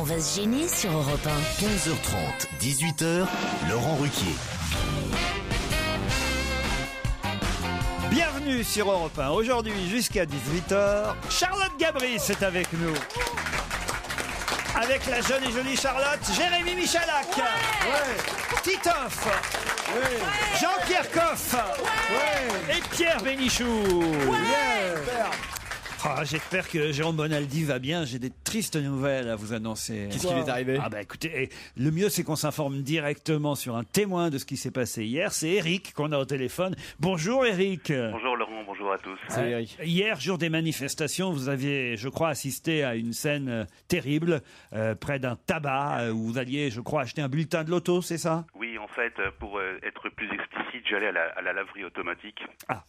va se gêner sur Europe 1. 15h30, 18h, Laurent Ruquier. Bienvenue sur Europe 1. Aujourd'hui, jusqu'à 18h, Charlotte Gabris est avec nous. Avec la jeune et jolie Charlotte, Jérémy Michalak, Titoff, Jean-Pierre Coff et Pierre Bénichou. J'espère que Jérôme Bonaldi va bien. J'ai des tristes nouvelles à vous annoncer. Qu'est-ce qui lui est arrivé ? Écoutez, le mieux c'est qu'on s'informe directement sur un témoin de ce qui s'est passé hier. C'est Eric qu'on a au téléphone. Bonjour Eric. Bonjour Laurent, bonjour à tous. Salut Eric. Hier, jour des manifestations, vous aviez, je crois, assisté à une scène terrible près d'un tabac où vous alliez, je crois, acheter un bulletin de loto, c'est ça ? Oui, en fait, pour être plus explicite, j'allais à la laverie automatique. Ah.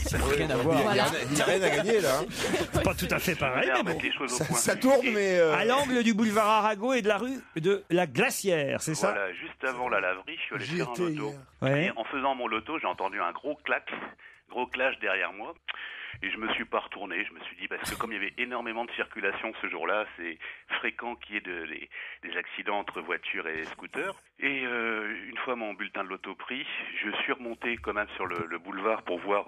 Ça n'a rien à voir. Il n'y a rien à gagner là. C'est pas tout à fait pareil, mais bon. Mettre les choses au point. Ça tourne, mais. À l'angle du boulevard Arago et de la rue de la Glacière, c'est ça ? Voilà, juste avant la laverie, je suis allé faire un loto. Ouais. Et en faisant mon loto, j'ai entendu un gros clash derrière moi. Et je me suis pas retourné, je me suis dit, parce que comme il y avait énormément de circulation ce jour-là, c'est fréquent qu'il y ait des accidents entre voitures et scooters. Et une fois mon bulletin de loto pris, je suis remonté quand même sur le boulevard pour voir,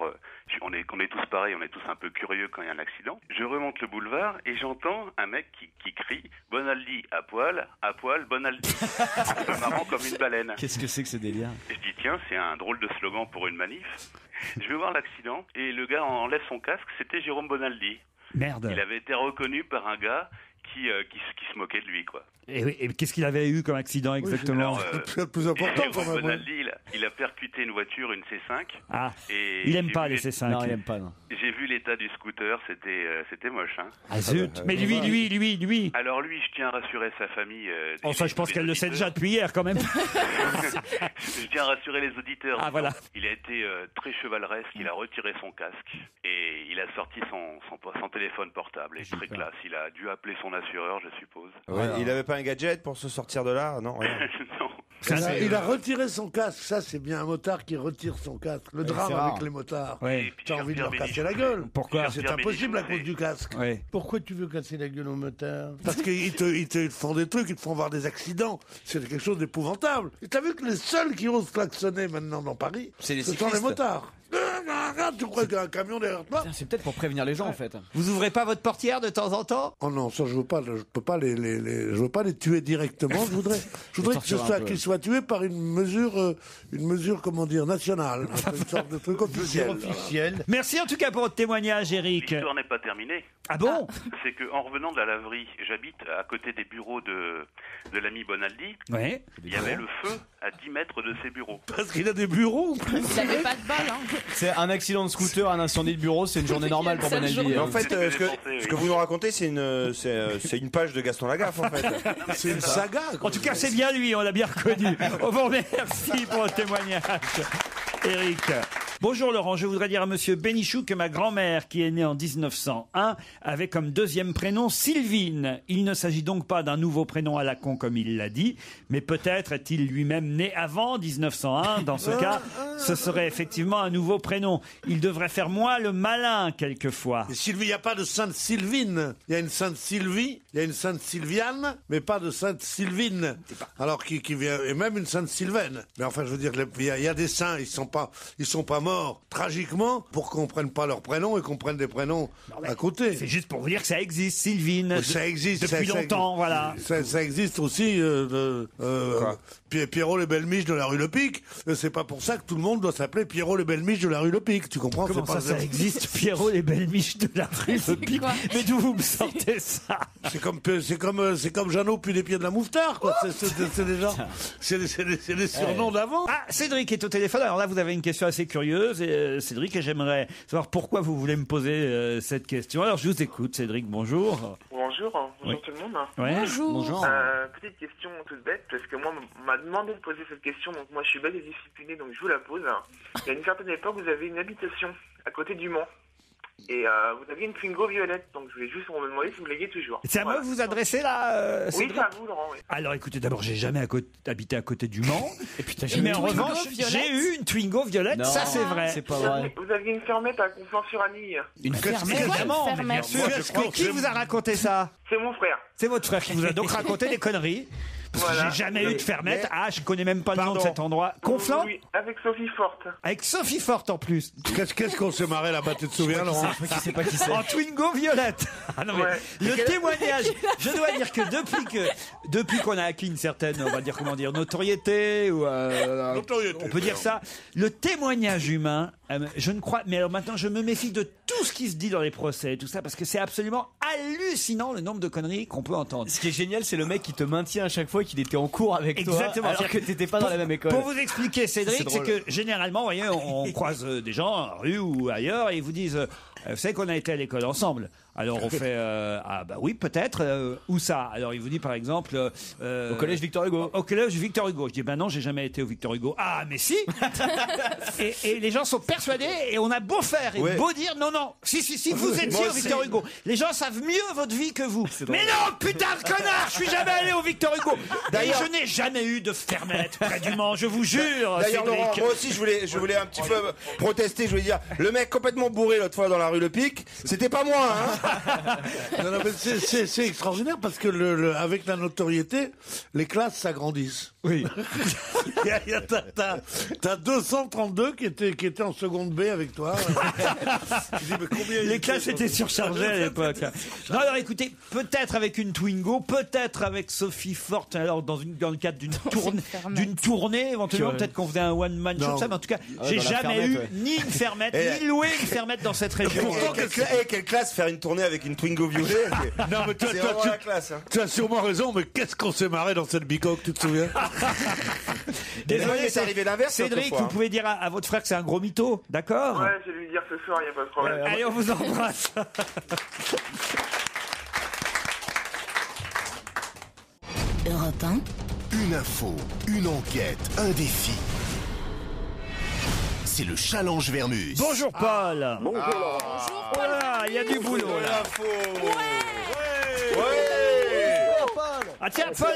on est tous pareils, on est tous un peu curieux quand il y a un accident. Je remonte le boulevard et j'entends un mec qui crie « Bonaldi à poil, Bonaldi ». Un peu marrant comme une baleine. Qu'est-ce que c'est que ce délire ? Et je dis tiens, c'est un drôle de slogan pour une manif. Je vais voir l'accident et le gars enlève son casque, c'était Jérôme Bonaldi. Merde. Il avait été reconnu par un gars qui se moquait de lui, quoi. Et qu'est-ce qu'il avait eu comme accident exactement ? C'est plus important quand Jérôme même. Bonaldi, il a percuté une voiture, une C5. Ah, Et il aime j'ai pas vu les C5. Non, il aime pas, non. J'ai vu l'état du scooter, c'était moche, hein. Ah zut. Mais lui. Alors lui, je tiens à rassurer sa famille. Enfin, je pense qu'elle le sait déjà depuis hier quand même. Je tiens à rassurer les auditeurs. Ah, voilà. Il a été très chevaleresque, il a retiré son casque et il a sorti son téléphone portable. Et très classe, il a dû appeler son assureur, je suppose. Ouais, il avait pas un gadget pour se sortir de là ? Non, rien. Non. Il a retiré son casque, ça c'est bien un motard qui retire son casque. Le drame c'est rare. avec les motards. Ouais. T'as envie de leur Pierre casser la Bénichou. gueule. Pourquoi ? C'est Pierre impossible à Bénichou, cause du casque. Ouais. Pourquoi tu veux casser la gueule aux motards ? Parce qu'ils te font des trucs, ils te font voir des accidents. C'est quelque chose d'épouvantable. Et t'as vu que les seuls qui osent klaxonner maintenant dans Paris, C'est les ce sont les cyclistes. motards. Tu crois qu'il y a un camion derrière toi ? Putain, c'est peut-être pour prévenir les gens en fait. Vous ouvrez pas votre portière de temps en temps ? Oh non, ça je peux pas je veux pas les tuer directement. Je voudrais qu'ils soient tués par une mesure comment dire nationale, une sorte de truc officiel. Merci en tout cas pour votre témoignage, Eric. L'histoire n'est pas terminée. Ah bon ? C'est qu'en revenant de la laverie, j'habite à côté des bureaux de l'ami Bonaldi. Ouais. Il y avait le feu à 10 mètres de ses bureaux. Parce qu'il a des bureaux. Il avait pas de balle, hein. C'est un accident de scooter, un incendie de bureau, c'est une journée normale pour Bonaldi. Mais en fait, C'est ce que j'ai ce pensé, que oui. vous nous racontez, c'est une page de Gaston Lagaffe en fait. C'est une saga. En tout cas, c'est bien lui, on l'a bien reconnu. On vous remercie pour le témoignage, Eric. Bonjour Laurent, je voudrais dire à monsieur Bénichou que ma grand-mère, qui est née en 1901, avait comme deuxième prénom Sylvine. Il ne s'agit donc pas d'un nouveau prénom à la con comme il l'a dit, mais peut-être est-il lui-même né avant 1901. Dans ce cas, ce serait effectivement un nouveau prénom. Il devrait faire moins le malin quelquefois. Et Sylvie, il n'y a pas de Sainte Sylvine. Il y a une Sainte Sylvie, il y a une Sainte Sylviane, mais pas de Sainte Sylvine. Alors qui vient, et même une Sainte Sylvaine. Mais enfin, je veux dire, il y a des saints, ils sont pas morts tragiquement pour qu'on prenne pas leur prénom et qu'on prenne des prénoms à côté. C'est juste pour vous dire que ça existe, Sylvine. Ça existe depuis ça longtemps, voilà. Ça existe aussi. Pierrot les belles miches de la rue Le Pic. C'est pas pour ça que tout le monde doit s'appeler Pierrot les belles miches de la rue Le Pic. Tu comprends ? Comment C'est ça, pas ça existe, Pierrot les belles miches de la rue Le Pic ? quoi ? Mais d'où vous me sortez ça ? C'est comme Jeannot puis les pieds de la mouffetard, quoi. C'est des gens, c'est des surnoms d'avant. Ah, Cédric est au téléphone. Alors là, vous avez une question assez curieuse, Cédric, et j'aimerais savoir pourquoi vous voulez me poser cette question. Alors, je vous écoute, Cédric. Bonjour. Bonjour Oui. tout le monde. Ouais. Bonjour. Petite question toute bête, parce que moi, on m'a demandé de poser cette question, donc moi je suis bête et discipliné, donc je vous la pose. Il y a une certaine époque, vous avez une habitation à côté du Mans. Et vous aviez une Twingo violette, donc je voulais juste me demander si vous l'aviez toujours. C'est à moi que vous vous adressez là Oui, Cédric c'est à vous, Laurent. Oui. Alors écoutez, d'abord, j'ai jamais habité à côté du Mans. Et puis t'as Mais jamais en eu une revanche, Twingo j'ai eu une Twingo violette, Non, ça c'est vrai. C'est pas vrai. Vous aviez une fermette à Conflans-sur-Anille. Une fermette. Évidemment, Une mais bien fermette. sûr. Mais qui vous a raconté ça? C'est mon frère. C'est votre frère qui vous a donc raconté des conneries. Parce que Voilà. j'ai jamais eu de fermette. Ah, je connais même pas le nom de Pardon. cet endroit. Conflans? Oui, avec Sophie Forte. Avec Sophie Forte en plus. Qu'est-ce qu'on s'est marré là-bas, tu te souviens, Laurent? Je sais pas qui c'est. En Twingo violette. Ah non, mais Ouais. le témoignage, je dois dire que depuis qu'on a acquis une certaine, on va dire comment dire, notoriété ou Notoriété. on peut dire ça, le témoignage humain, je ne crois, mais alors maintenant je me méfie de tout ce qui se dit dans les procès et tout ça parce que c'est absolument hallucinant le nombre de conneries qu'on peut entendre. Ce qui est génial, c'est le mec qui te maintient à chaque fois qu'il était en cours avec Exactement. toi, alors que t'étais pas dans la même école. Pour vous expliquer, Cédric, C'est c'est drôle. que généralement, vous voyez, on croise des gens en rue ou ailleurs et ils vous disent, vous savez qu'on a été à l'école ensemble. Alors on fait, ah bah oui, peut-être, où ça? Alors il vous dit par exemple... Au collège Victor Hugo. Au collège Victor Hugo. Je dis, ben non, j'ai jamais été au Victor Hugo. Ah, mais si et les gens sont persuadés et on a beau faire et Ouais. beau dire, non, non, si, vous étiez Moi au Victor aussi. Hugo. Les gens savent mieux votre vie que vous. Mais non, putain de connard, je suis jamais allé au Victor Hugo. D'ailleurs, je n'ai jamais eu de fermette près du Mans, je vous jure, D'ailleurs, Cédric. Laurent, moi aussi, je voulais un petit peu protester. Je voulais dire, le mec complètement bourré l'autre fois dans la rue Le Pic, c'était pas moi, hein. Non, non, mais c'est extraordinaire parce que avec la notoriété, les classes s'agrandissent. Oui. T'as 232 qui étaient en seconde B avec toi. Je dis, mais combien ils Les étaient classes étaient surchargées à l'époque. Non, alors écoutez, peut-être avec une Twingo, peut-être avec Sophie Forte, alors dans le cadre d'une tournée, éventuellement, peut-être qu'on faisait un one-man show, Non. ça, mais en tout cas, Ah, j'ai dans la jamais fermette, eu ouais. ni une fermette, Et- ni loué une fermette dans cette région. Quelle classe faire une tournée avec une Twingo violet. Non, mais toi, C'est toi, vraiment la classe, hein. tu as sûrement raison, mais qu'est-ce qu'on s'est marré dans cette bicoque, tu te souviens? Désolé, c'est arrivé l'inverse. Cédric, l'autre fois, vous pouvez dire à votre frère que c'est un gros mytho, d'accord? Ouais, je vais lui dire ce soir, il n'y a pas de problème. Allez, on vous embrasse. Europe 1, Une info, une enquête, un défi. C'est le challenge Vermus. Bonjour Paul. Bonjour Laurent. Voilà, il y a du boulot là. Ah tiens, Paul,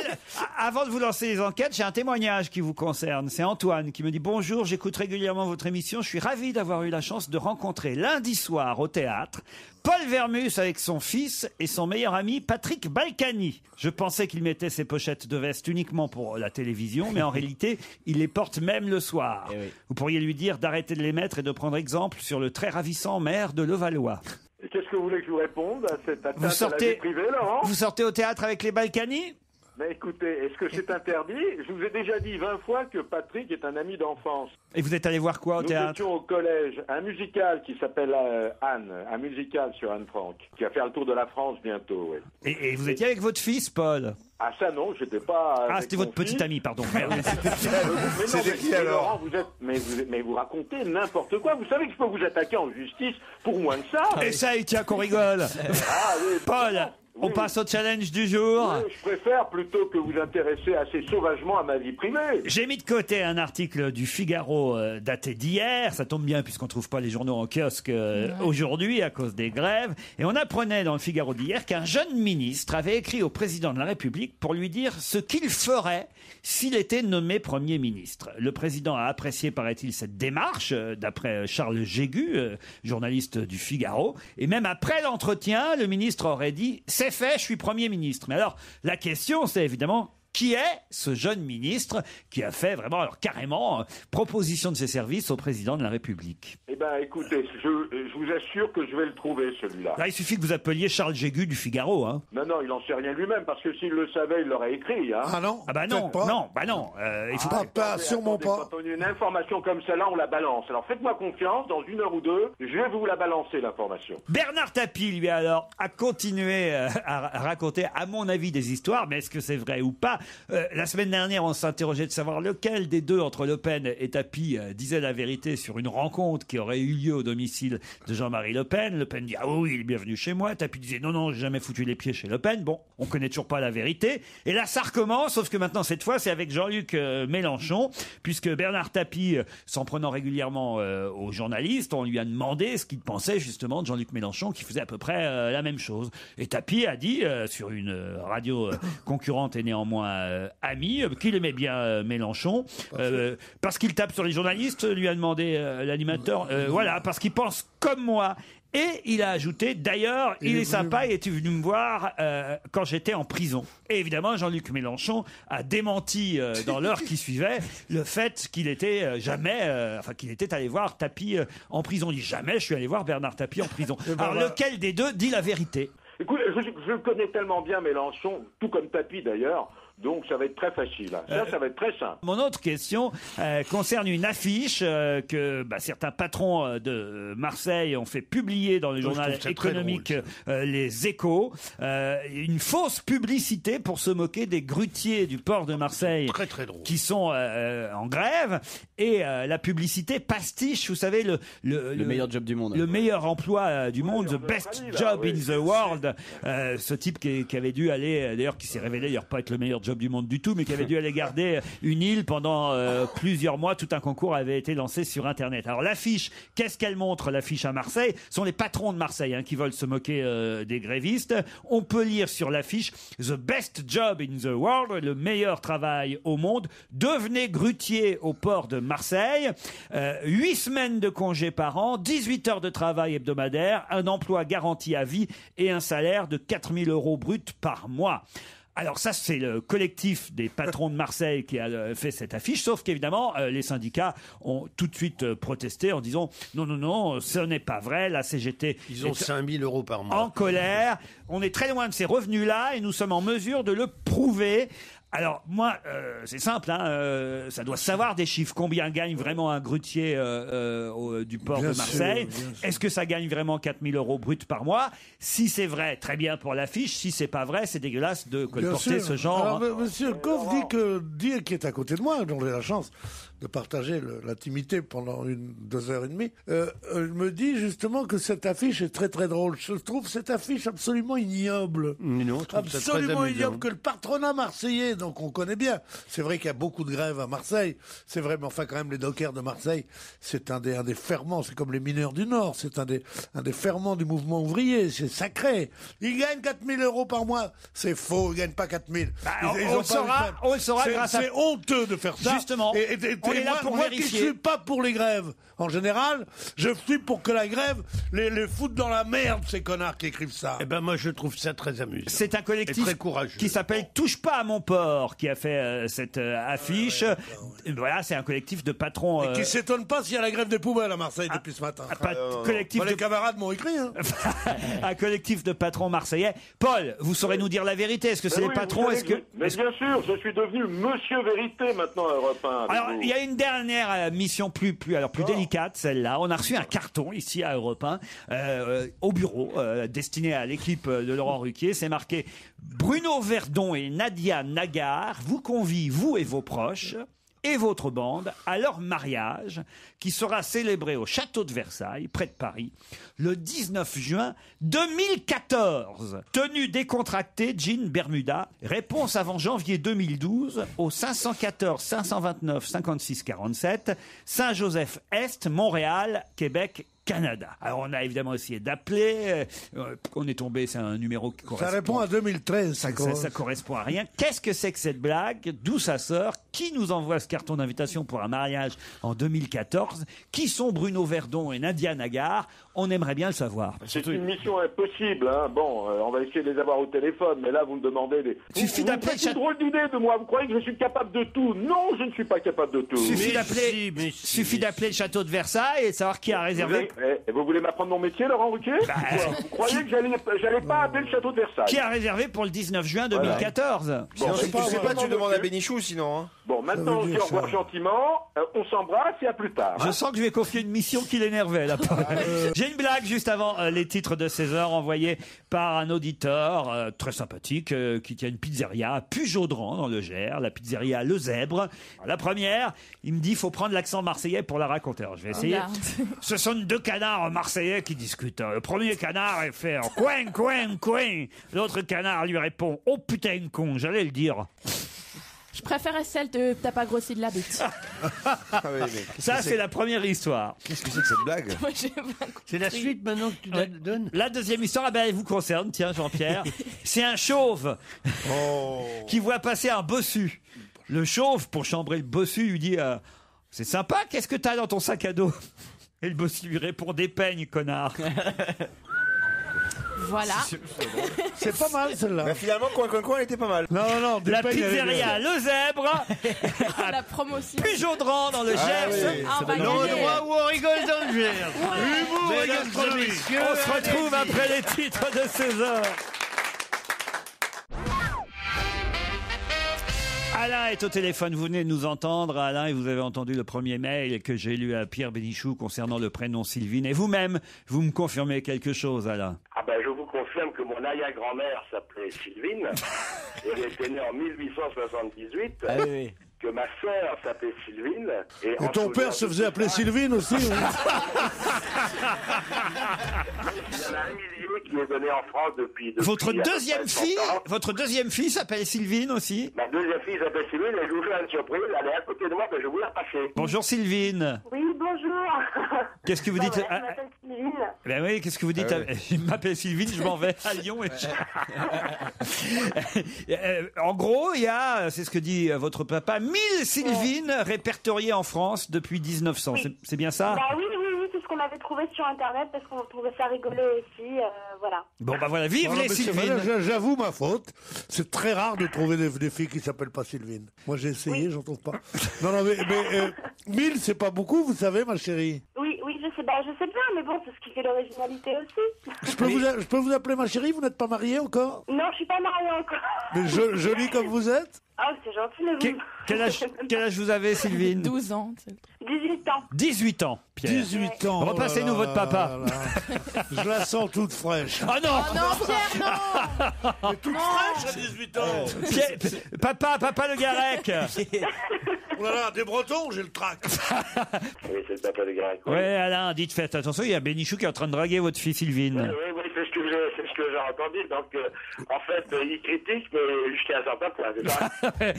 avant de vous lancer les enquêtes, j'ai un témoignage qui vous concerne. C'est Antoine qui me dit « Bonjour, j'écoute régulièrement votre émission. Je suis ravi d'avoir eu la chance de rencontrer lundi soir au théâtre Paul Vermus avec son fils et son meilleur ami Patrick Balkany. Je pensais qu'il mettait ses pochettes de veste uniquement pour la télévision, mais en réalité, il les porte même le soir. Eh oui. Vous pourriez lui dire d'arrêter de les mettre et de prendre exemple sur le très ravissant maire de Levallois. Et qu'est-ce que vous voulez que je vous réponde à cette atteinte Vous à la sortez- vie privée, Laurent? Vous sortez au théâtre avec les Balkany? Mais écoutez, est-ce que c'est interdit? Je vous ai déjà dit 20 fois que Patrick est un ami d'enfance. Et vous êtes allé voir quoi au Nous théâtre? étions au collège, un musical qui s'appelle Anne, un musical sur Anne Frank, qui va faire le tour de la France bientôt, oui. Et vous étiez avec votre fils, Paul? Ah ça non, j'étais pas... Ah, avec c'était mon votre petit fils. ami, pardon. Merde. Mais non, C'était mais- qui, mais alors Laurent, mais vous racontez n'importe quoi. Vous savez que je peux vous attaquer en justice pour moins de ça. Essaye, tiens, qu'on rigole. Ah, oui, Paul, on oui. passe au challenge du jour. Oui, je préfère plutôt que vous intéresser assez sauvagement à ma vie privée. J'ai mis de côté un article du Figaro daté d'hier. Ça tombe bien puisqu'on trouve pas les journaux en kiosque aujourd'hui à cause des grèves. Et on apprenait dans le Figaro d'hier qu'un jeune ministre avait écrit au président de la République pour lui dire ce qu'il ferait s'il était nommé Premier ministre. Le président a apprécié, paraît-il, cette démarche, d'après Charles Jégu, journaliste du Figaro. Et même après l'entretien, le ministre aurait dit « C'est fait, je suis Premier ministre ». Mais alors, la question, c'est évidemment... Qui est ce jeune ministre qui a fait vraiment, alors carrément, proposition de ses services au président de la République? Eh ben, écoutez, je vous assure que je vais le trouver, celui-là. Là, il suffit que vous appeliez Charles Jégu du Figaro, hein. Non, non, il n'en sait rien lui-même, parce que s'il le savait, il l'aurait écrit, hein. Ah non? Ah bah non, peut-être pas. non, bah non. Il faut Pas, pas, Attendez, sûrement attendez, pas. Quand on a une information comme celle-là, on la balance. Alors faites-moi confiance, dans 1 heure ou 2, je vais vous la balancer, l'information. Bernard Tapie, lui, alors, a continué à raconter, à mon avis, des histoires, mais est-ce que c'est vrai ou pas? La semaine dernière, on s'interrogeait de savoir lequel des deux, entre Le Pen et Tapi, disait la vérité sur une rencontre qui aurait eu lieu au domicile de Jean-Marie Le Pen. Le Pen dit « Ah oui, il est bienvenu chez moi ». Tapi disait « Non, j'ai jamais foutu les pieds chez Le Pen ». Bon, on connaît toujours pas la vérité. Et là, ça recommence, sauf que maintenant, cette fois, c'est avec Jean-Luc Mélenchon, puisque Bernard Tapie, s'en prenant régulièrement aux journalistes, on lui a demandé ce qu'il pensait justement de Jean-Luc Mélenchon, qui faisait à peu près la même chose. Et Tapie a dit, sur une radio concurrente et néanmoins amie, qu'il aimait bien Mélenchon, parce qu'il tape sur les journalistes, lui a demandé l'animateur, voilà, parce qu'il pense comme moi. Et il a ajouté, d'ailleurs, il est sympa, il était venu me voir quand j'étais en prison. Et évidemment, Jean-Luc Mélenchon a démenti dans l'heure qui suivait le fait qu'il était qu'il était allé voir Tapie en prison. Il dit jamais je suis allé voir Bernard Tapie en prison. Alors lequel des deux dit la vérité? Écoute, je connais tellement bien Mélenchon, tout comme Tapie d'ailleurs. Donc ça va être très facile. Ça va être très simple. Mon autre question concerne une affiche que certains patrons de Marseille ont fait publier dans le journal économique Les Échos. Une fausse publicité pour se moquer des grutiers du port de Marseille qui sont en grève. Et la publicité pastiche, vous savez, le meilleur job du monde. Le meilleur emploi du monde, the best job in the world. Ce type qui avait dû aller, d'ailleurs qui s'est révélé d'ailleurs pas être le meilleur job du monde du tout, mais qui avait dû aller garder une île pendant plusieurs mois. Tout un concours avait été lancé sur Internet. Alors l'affiche, qu'est-ce qu'elle montre, l'affiche à Marseille? Ce sont les patrons de Marseille qui veulent se moquer des grévistes. On peut lire sur l'affiche « The best job in the world », le meilleur travail au monde. Devenez grutier au port de Marseille. 8 semaines de congés par an, 18 heures de travail hebdomadaire, un emploi garanti à vie et un salaire de 4 000 € bruts par mois. Alors ça, c'est le collectif des patrons de Marseille qui a fait cette affiche, sauf qu'évidemment, les syndicats ont tout de suite protesté en disant « Non, ce n'est pas vrai, la CGT Ils ont 5 000 € par mois. En colère, on est très loin de ces revenus-là et nous sommes en mesure de le prouver ». Alors moi, c'est simple, ça doit savoir des chiffres. Combien gagne vraiment un grutier du port de Marseille? Est-ce que ça gagne vraiment 4 000 € bruts par mois? Si c'est vrai, très bien pour l'affiche. Si c'est pas vrai, c'est dégueulasse de colporter ce genre. Alors, Monsieur Coff dit qui est à côté de moi, dont j'ai la chance de partager l'intimité pendant 2 heures et demie, me dit justement que cette affiche est très très drôle. Je trouve cette affiche absolument ignoble. Non, absolument ignoble, que le patronat marseillais, donc on connaît bien. C'est vrai qu'il y a beaucoup de grèves à Marseille. C'est vrai, mais enfin quand même les dockers de Marseille, c'est un des ferments. C'est comme les mineurs du Nord. C'est un des ferments du mouvement ouvrier. C'est sacré. Ils gagnent 4 000 € par mois. C'est faux. Ils gagnent pas 4 000. On le saura grâce à... C'est honteux de faire ça. Justement. On est là pour moi vérifier. Qui ne suis pas pour les grèves, en général, je suis pour que la grève les foute dans la merde, ces connards qui écrivent ça. Eh ben moi je trouve ça très amusant. C'est un collectif qui s'appelle Touche pas à mon port qui a fait cette affiche. Voilà, c'est un collectif de patrons. Et qui s'étonne pas s'il y a la grève des poubelles à Marseille depuis ce matin. Collectif les camarades m'ont écrit. Un collectif de patrons marseillais. Paul, vous saurez nous dire la vérité. Est-ce que c'est les patrons? Mais bien sûr, je suis devenu Monsieur Vérité maintenant à Europe 1. Alors, il y a une dernière mission plus délicate, celle-là. On a reçu un carton ici à Europe 1, au bureau, destiné à l'équipe de Laurent Ruquier. C'est marqué Bruno Verdon et Nadia Nagar vous convient, vous et vos proches, et votre bande, à leur mariage qui sera célébré au château de Versailles, près de Paris, le 19 juin 2014. Tenue décontractée, jean, bermuda. Réponse avant janvier 2012 au 514 529 56 47, Saint-Joseph-Est, Montréal, Québec, Canada. Alors on a évidemment essayé d'appeler, on est tombé, c'est un numéro qui correspond... Ça répond à 2013. Ça correspond à rien. Qu'est-ce que c'est que cette blague? D'où ça sort? Qui nous envoie ce carton d'invitation pour un mariage en 2014? Qui sont Bruno Verdon et Nadia Nagar? On aimerait bien le savoir. C'est une mission impossible. Bon, on va essayer de les avoir au téléphone, mais là vous me demandez des... Suffit d'appeler une drôle d'idée de moi. Vous croyez que je suis capable de tout? Non, je ne suis pas capable de tout. Suffit d'appeler le château de Versailles et de savoir qui a réservé... Vous voulez m'apprendre mon métier, Laurent Ruquier? Vous croyez que j'allais pas appeler le château de Versailles? Qui a réservé pour le 19 juin 2014? Sinon, tu sais pas, tu demandes à Bénichou, sinon. Bon, maintenant, on se dit au revoir gentiment, on s'embrasse et à plus tard. Je sens que je vais confier une mission qui l'énervait là. J'ai une blague juste avant les titres de 16h envoyés par un auditeur très sympathique qui tient une pizzeria à Pujaudran dans le Gers, la pizzeria Le Zèbre. La première, il me dit faut prendre l'accent marseillais pour la raconter. Alors, je vais essayer. Ce sont deux canards marseillais qui discutent. Le premier canard fait coin coin coin. L'autre canard lui répond oh putain con, j'allais le dire. Je préférais celle de t'as pas grossi de la bite. Ça, c'est la première histoire. Qu'est-ce que c'est que cette blague? C'est la suite maintenant que tu donnes. La deuxième histoire, elle vous concerne, tiens Jean-Pierre. C'est un chauve qui voit passer un bossu. Le chauve, pour chambrer le bossu, lui dit c'est sympa, qu'est-ce que t'as dans ton sac à dos? Et le bossu lui répond des peignes, connard. Voilà. C'est pas mal celle-là. Mais finalement, coin, elle était pas mal. Non, la pizzeria Le Zèbre. La promotion. Pujaudran dans le Gers. L'endroit où on rigole dans le Gers. Humour et gastronomie. On se retrouve après les titres de 16h. Alain est au téléphone, vous venez de nous entendre, Alain, et vous avez entendu le premier mail que j'ai lu à Pierre Bénichou concernant le prénom Sylvine. Et vous-même, vous me confirmez quelque chose, Alain? Ah ben, je vous confirme que mon arrière-grand-mère s'appelait Sylvine. Elle était née en 1878. Ah oui. Que ma sœur s'appelait Sylvine. Et ton père se faisait appeler Sylvine aussi. Il y en a un millier qui est donné en France depuis Votre deuxième fille s'appelle Sylvine aussi? Ma deuxième fille s'appelle Sylvine et je vous fais une surprise. Elle est à côté de moi, mais je vous la passer. Bonjour Sylvine. Oui, bonjour. Qu'est-ce que vous dites? Voilà, je m'appelle Sylvine. Ben oui, qu'est-ce que vous dites? Je m'appelle Sylvine, je m'en vais à Lyon. En gros, il y a, c'est ce que dit votre papa, 1000 Sylvines répertoriées en France depuis 1900. Oui. C'est bien ça? Bah oui, c'est ce qu'on avait trouvé sur Internet parce qu'on trouvait ça rigolo aussi. Voilà. Bon, bah voilà, vive les Sylvines. J'avoue ma faute. C'est très rare de trouver des filles qui s'appellent pas Sylvine. Moi, j'ai essayé, j'en trouve pas. Non, mais 1000, c'est pas beaucoup, vous savez, ma chérie. Oui, je sais pas, mais bon, c'est ce qui fait l'originalité aussi. Je peux vous appeler ma chérie? Vous n'êtes pas mariée encore? Non, je suis pas mariée encore. Mais jolie comme vous êtes? Ah, c'est gentil, mais vous... Quel âge vous avez, Sylvine? 12 ans. 18 ans. 18 ans, Pierre. 18 ans. Repassez-nous votre papa. Je la sens toute fraîche. Oh non! Oh non, Pierre, non! Toute fraîche à 18 ans. Pierre, papa le Garec. Oh là là, des Bretons, j'ai le trac. Oui, c'est le papa de Garec. Ouais, Alain, faites attention, il y a Bénichou qui est en train de draguer votre fille Sylvine. Oui, c'est ce que j'ai entendu. Donc, en fait, il critique, mais jusqu'à un certain point, c'est ça?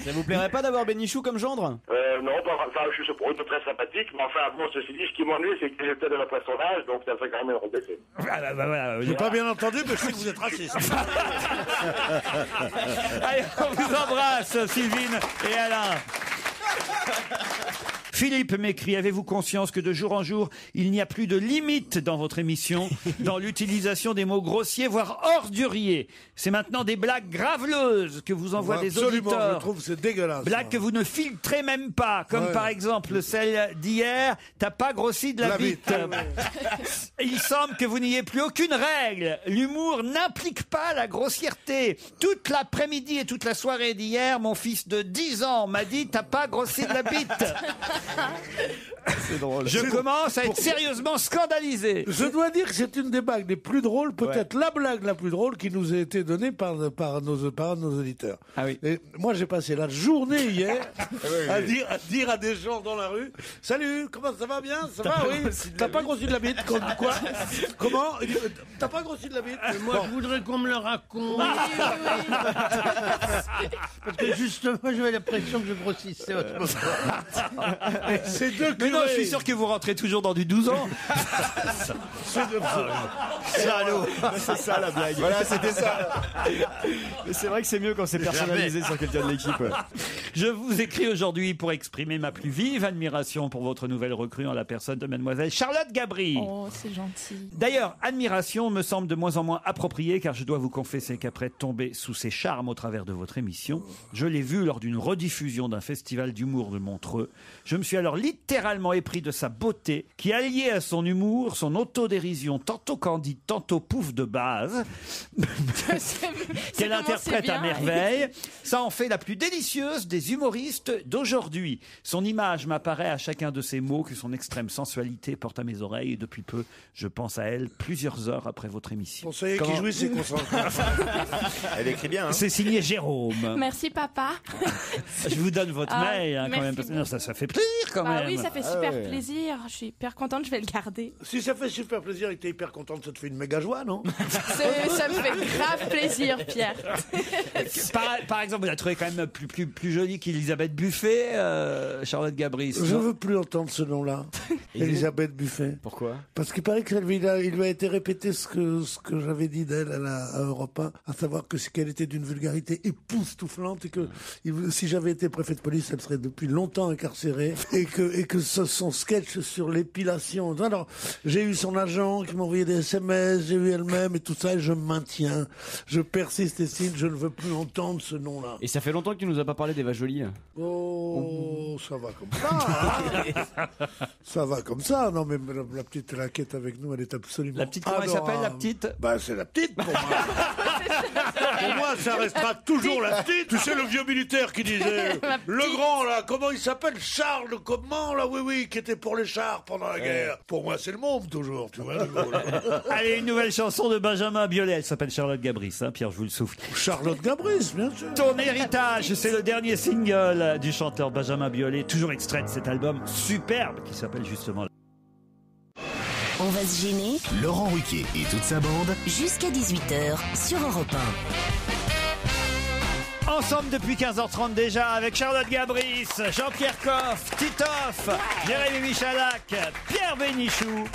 Ça vous plairait pas d'avoir Bénichou comme gendre? Non, enfin, je suis pour très sympathique, mais enfin, bon, ceci dit, ce qui m'ennuie, c'est que j'ai peut-être de la poisson d'âge, donc ça fait quand même une rebêtée. Voilà. J'ai pas bien entendu, mais je sais que vous êtes raciste. Allez, on vous embrasse, Sylvine et Alain. Philippe m'écrit, avez-vous conscience que de jour en jour, il n'y a plus de limite dans votre émission, dans l'utilisation des mots grossiers, voire orduriers. C'est maintenant des blagues graveleuses que vous envoient des auditeurs. Absolument, je trouve que c'est dégueulasse. Blagues que vous ne filtrez même pas, comme par exemple celle d'hier, t'as pas grossi de la bite. Il semble que vous n'ayez plus aucune règle. L'humour n'implique pas la grossièreté. Toute l'après-midi et toute la soirée d'hier, mon fils de 10 ans m'a dit t'as pas grossi de la bite. C'est drôle. Je commence à être sérieusement scandalisé. Je dois dire que c'est une des blagues les plus drôles, peut-être la blague la plus drôle qui nous a été donnée par nos auditeurs. Ah oui. Et moi, j'ai passé la journée hier à dire à des gens dans la rue, salut, comment ça va bien? Ça va, oui. T'as pas grossi de la bite? Quoi? Comment? T'as pas grossi de la bite? Moi, je voudrais qu'on me le raconte. Parce que justement, j'avais l'impression que je grossissais. C'est deux Mais non, je suis sûr que vous rentrez toujours dans du 12 ans. Salaud. C'est ça la blague. Voilà, c'était ça. Mais c'est vrai que c'est mieux quand c'est personnalisé sur quelqu'un de l'équipe. Je vous écris aujourd'hui pour exprimer ma plus vive admiration pour votre nouvelle recrue en la personne de mademoiselle Charlotte Gabry. Oh, c'est gentil. D'ailleurs, admiration me semble de moins en moins appropriée car je dois vous confesser qu'après tomber sous ses charmes au travers de votre émission, je l'ai vue lors d'une rediffusion d'un festival d'humour de Montreux. Je me suis alors littéralement épris de sa beauté qui alliait à son humour son autodérision tantôt candide, tantôt pouf de base qu'elle interprète à merveille. Ça en fait la plus délicieuse des des humoristes d'aujourd'hui. Son image m'apparaît à chacun de ses mots, que son extrême sensualité porte à mes oreilles. Et depuis peu, je pense à elle plusieurs heures après votre émission. Bon, ça y est, qui jouit, c'est concentré. Elle écrit bien. Hein. C'est signé Jérôme. Merci, papa. Je vous donne votre mail quand merci même. Parce que non, ça fait plaisir quand Bah même. oui, ça fait super plaisir. Je suis hyper contente, je vais le garder. Si ça fait super plaisir et que t'es hyper contente, ça te fait une méga joie, non? Ça me fait grave plaisir, Pierre. Par exemple, vous la trouvez quand même plus jolie qu'Elisabeth Buffet, Charlotte Gabris. Je veux plus entendre ce nom-là. Elisabeth Buffet. Pourquoi? Parce qu'il paraît qu'il lui a été répété ce que j'avais dit d'elle à Europe 1, à savoir qu'elle était d'une vulgarité époustouflante et que si j'avais été préfet de police, elle serait depuis longtemps incarcérée et que son sketch sur l'épilation. Alors, j'ai eu son agent qui m'a envoyé des SMS, j'ai eu elle-même et tout ça, et je maintiens. Je persiste et signe, je ne veux plus entendre ce nom-là. Et ça fait longtemps que tu nous as pas parlé d'Eva Jolie. Oh, ça va comme ça. Ça va comme ça. Non, mais la petite laquette avec nous, elle est absolument. La petite, comment elle s'appelle, la petite? Bah, c'est la petite pour moi. Pour moi, ça restera toujours la petite. Tu sais, le vieux militaire qui disait, le grand, là, comment il s'appelle? Charles, comment, là, oui, qui était pour les chars pendant la guerre. Pour moi, c'est le môme, toujours, tu vois. Allez, une nouvelle chanson de Benjamin Biolay. Elle s'appelle Charlotte Gabris, hein, Pierre, je vous le souffle. Charlotte Gabris, bien sûr. Ton héritage, c'est le dernier single du chanteur Benjamin Biolay, toujours extrait de cet album superbe qui s'appelle justement. On va se gêner. Laurent Ruquier et toute sa bande. Jusqu'à 18h sur Europe 1. Ensemble depuis 15h30 déjà avec Charlotte Gabris, Jean-Pierre Coff, Titoff, Jérémy Michalak, Pierre Bénichou.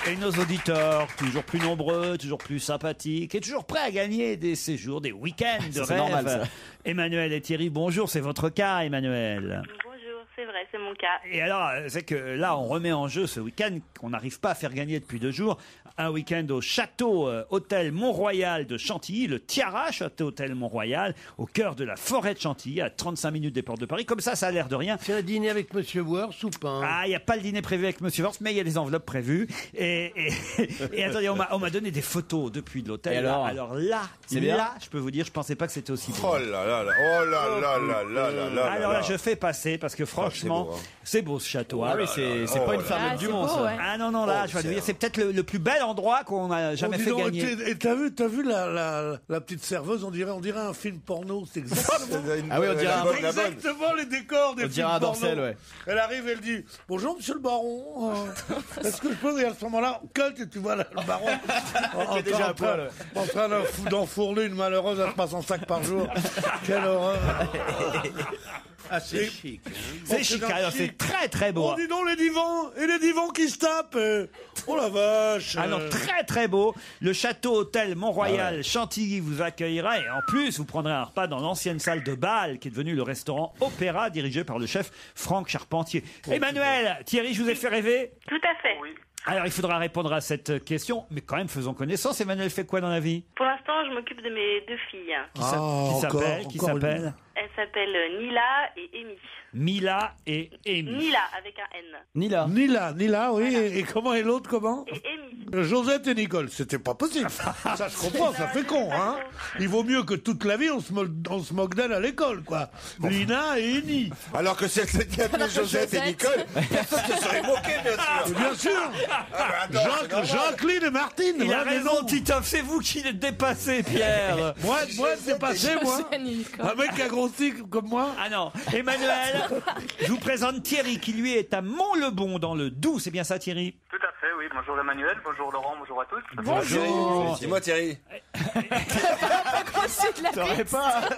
Et nos auditeurs, toujours plus nombreux, toujours plus sympathiques et toujours prêts à gagner des séjours, des week-ends de C'est rêve. normal, ça. Emmanuel et Thierry, bonjour, c'est votre cas, Emmanuel. Bonjour, c'est vrai, c'est mon cas. Et alors, c'est que là, on remet en jeu ce week-end qu'on n'arrive pas à faire gagner depuis 2 jours. Un week-end au château hôtel Mont-Royal de Chantilly, le Tiara château hôtel Mont-Royal, au cœur de la forêt de Chantilly, à 35 minutes des portes de Paris. Comme ça a l'air de rien. C'est un dîner avec Monsieur Wors ou pas? Ah, il n'y a pas le dîner prévu avec Monsieur Wors, mais il y a des enveloppes prévues. Et attendez, on m'a donné des photos depuis de l'hôtel. Et alors là, C'est bien je peux vous dire, je pensais pas que c'était aussi beau. Oh là là là, oh là là là là là là. Alors là, je fais passer parce que franchement, c'est beau ce château. Ah oui, c'est pas une ferme du monde, ça. ouais. Ah non, là, je vais dire, c'est peut-être le plus bel endroit qu'on a jamais fait gagner. Et t'as vu la petite serveuse, on dirait un film porno, c'est exactement. Ah oui, on dirait un Exactement les décors des On films dirait un porno. Dorcel, ouais. Elle arrive, elle dit bonjour monsieur le baron. Est-ce que je peux? Et à ce moment-là, cut, et tu vois le baron Qui est déjà à poil, ouais. en train d'enfourner une malheureuse à 300 sacs par jour. Quelle horreur. Ah, c'est chic. Hein. C'est chic, alors c'est très très beau. Oh, dis donc les divans qui se tapent. Oh la vache. Ah non, très très beau. Le château hôtel Mont-Royal Chantilly vous accueillera et en plus vous prendrez un repas dans l'ancienne salle de bal qui est devenue le restaurant Opéra dirigé par le chef Franck Charpentier. Emmanuel, Thierry, je vous ai fait rêver? Tout à fait. Oui. Alors il faudra répondre à cette question, mais quand même faisons connaissance. Emmanuel fait quoi dans la vie? Pour l'instant, je m'occupe de mes 2 filles. Qui s'appelle Elles s'appellent Nila et Amy. Mila et Amy. Nila avec un N. Nila, oui. Voilà. Et comment est l'autre, comment? Et Amy. Josette et Nicole, c'était pas possible. Ça je comprends, ça fait con, hein. Il vaut mieux que toute la vie on se moque d'elle à l'école, quoi. Lina et Eni. Alors que celle qui appelait Josette et Nicole, personne ne serait moqué, bien sûr. Bien sûr. Jacqueline et Martine. Il a Ouais, mais raison, non. Titoff, c'est vous qui l'êtes dépassé, Pierre. Moi, c'est passé, moi. Un mec qui a grossi comme moi. Ah non, Emmanuel, je vous présente Thierry qui lui est à Mont-le-Bon dans le Doubs, c'est bien ça Thierry? Tout à fait, oui. Bonjour Emmanuel, bonjour Laurent, bonjour à tous. Bonjour. Dis-moi Thierry. t'aurais pas.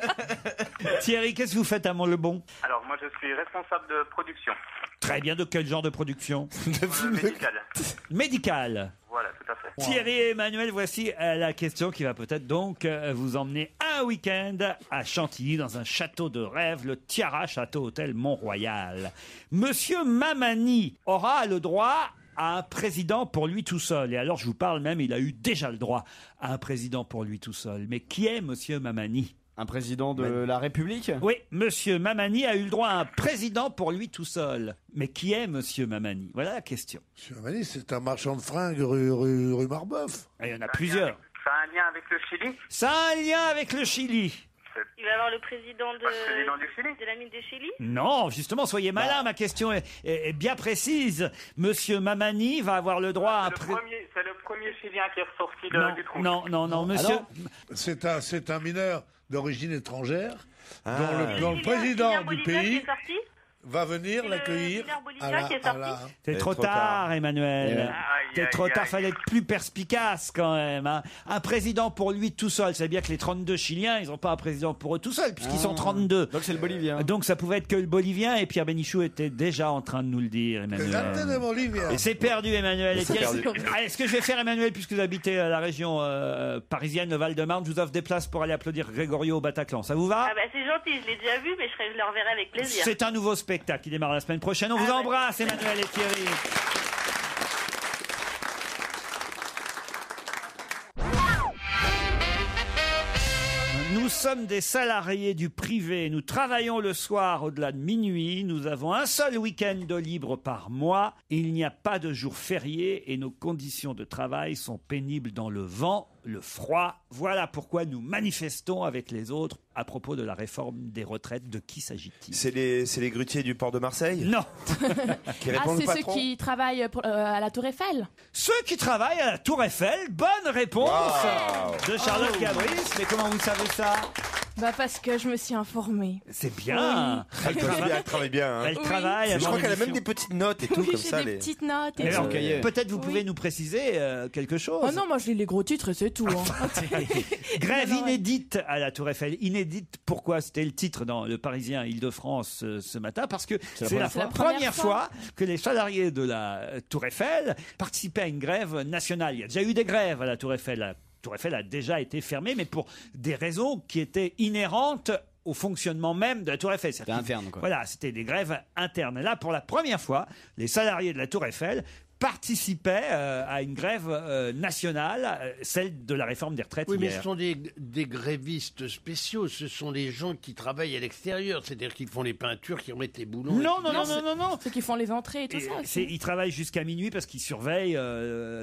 Thierry, qu'est-ce que vous faites à Mont-le-Bon? Alors moi je suis responsable de production. Très bien, de quel genre de production? Médicale. Médicale. Voilà, tout à fait. Thierry et Emmanuel, voici la question qui va peut-être donc vous emmener un week-end à Chantilly dans un château de rêve, le Tiara Château Hôtel Mont-Royal. Monsieur Mamani aura le droit à un président pour lui tout seul. Et alors je vous parle même, il a eu déjà le droit à un président pour lui tout seul. Mais qui est Monsieur Mamani? Un président de la République? Oui, Monsieur Mamani a eu le droit à un président pour lui tout seul. Mais qui est Monsieur Mamani? Voilà la question. Monsieur Mamani, c'est un marchand de fringues rue Marbeuf. Et il y en a plusieurs. Ça a un lien avec le Chili? Ça a un lien avec le Chili. Il va y avoir le président du Chili. de la mine de Chili. Non, justement, soyez malin, ma question est bien précise. Monsieur Mamani va avoir le droit à... C'est le premier Chilien qui est ressorti du trou. Non, monsieur... C'est un mineur d'origine étrangère Ah. dont le président du pays Qui est sorti. va venir l'accueillir C'est trop tard, Emmanuel. C'est trop tard, fallait être plus perspicace quand même. Hein. Un président pour lui tout seul, c'est bien que les 32 Chiliens, ils n'ont pas un président pour eux tout seuls, puisqu'ils sont 32. Donc c'est le Bolivien. Donc ça pouvait être que le Bolivien, et Pierre Bénichou était déjà en train de nous le dire, Emmanuel. Et c'est perdu, Emmanuel. C'est perdu. Allez, ce que je vais faire, Emmanuel, puisque vous habitez la région parisienne, le Val-de-Marne, je vous offre des places pour aller applaudir Grégorio au Bataclan. Ça vous va? Ah bah c'est gentil, je l'ai déjà vu, mais je le reverrai avec plaisir. C'est un nouveau spectacle qui démarre la semaine prochaine. On vous embrasse, Emmanuel et Thierry. Nous sommes des salariés du privé. Nous travaillons le soir au-delà de minuit. Nous avons un seul week-end de libre par mois. Il n'y a pas de jour férié et nos conditions de travail sont pénibles dans le vent, le froid. Voilà pourquoi nous manifestons avec les autres à propos de la réforme des retraites. De qui s'agit-il? C'est les grutiers du port de Marseille? Non. Qui répondent c'est au ceux patron? qui travaillent à la Tour Eiffel. Ceux qui travaillent à la Tour Eiffel. Bonne réponse de Charlotte Gabris. Mais comment vous savez ça? Bah parce que je me suis informée. C'est bien. Oui. Elle travaille bien. Hein. Elle travaille. Je crois qu'elle a même des petites notes et tout Oui, comme j'ai ça. des petites notes. Et Mais alors, tout. peut-être vous pouvez nous préciser quelque chose. Oh non, moi je lis les gros titres et c'est tout. Hein. Grève inédite à la Tour Eiffel. Inédite, pourquoi? C'était le titre dans le Parisien Île-de-France ce matin, parce que c'est la première fois que les salariés de la Tour Eiffel participaient à une grève nationale. Il y a déjà eu des grèves à la Tour Eiffel. La Tour Eiffel a déjà été fermée, mais pour des raisons qui étaient inhérentes au fonctionnement même de la Tour Eiffel. C'était interne, quoi. Voilà, c'était des grèves internes. Et là, pour la première fois, les salariés de la Tour Eiffel participaient à une grève nationale, celle de la réforme des retraites Oui, mais hier. ce sont des grévistes spéciaux. Ce sont les gens qui travaillent à l'extérieur. C'est-à-dire qu'ils font les peintures, qui remettent les boulons. Non. Ceux qui font les entrées et tout ça. Ils travaillent jusqu'à minuit parce qu'ils surveillent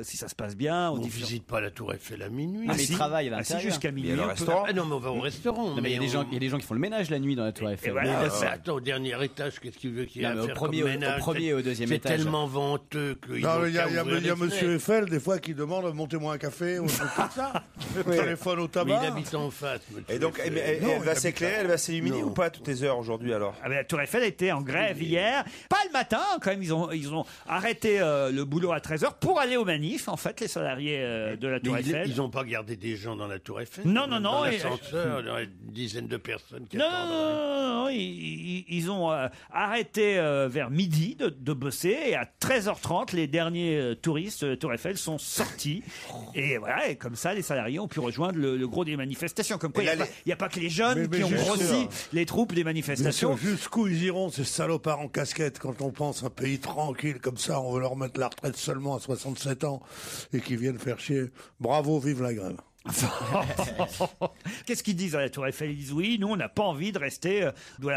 si ça se passe bien. On ne visite pas la Tour Eiffel à minuit. Ah, mais ils travaillent à c'est l'intérieur. jusqu'à minuit. Ah non, mais on va au restaurant. Non, mais il y a des gens qui font le ménage la nuit dans la Tour Eiffel. voilà. Mais attends, au dernier étage, qu'est-ce qu'il veut qu'il y ait à faire comme ménage? Au premier et au deuxième étage. C'est tellement venteux qu'il Non, il y a monsieur Eiffel, des fois, qui demande montez-moi un café ou un truc comme ça. Le téléphone au tabac. Mais il habite en face. Et donc, elle va s'éclairer, elle va s'illuminer ou pas à toutes les heures aujourd'hui alors? La Tour Eiffel était en grève hier. Pas le matin, quand même. Ils ont arrêté le boulot à 13h pour aller aux manifs, en fait, les salariés de la Tour Eiffel. Ils n'ont pas gardé des gens dans la Tour Eiffel? Non. Dans l'ascenseur, il y a une dizaine de personnes qui attendent. Non. Ils ont arrêté vers midi de bosser et à 13h30, les derniers touristes de la Tour Eiffel sont sortis. Et voilà, et comme ça, les salariés ont pu rejoindre le gros des manifestations. Comme quoi, il n'y a pas que les jeunes qui ont grossi les troupes des manifestations. Jusqu'où ils iront, ces salopards en casquette, quand on pense un pays tranquille comme ça, on veut leur mettre la retraite seulement à 67 ans et qu'ils viennent faire chier. Bravo, vive la grève. Qu'est-ce qu'ils disent à la Tour Eiffel? Ils disent oui, nous on n'a pas envie de rester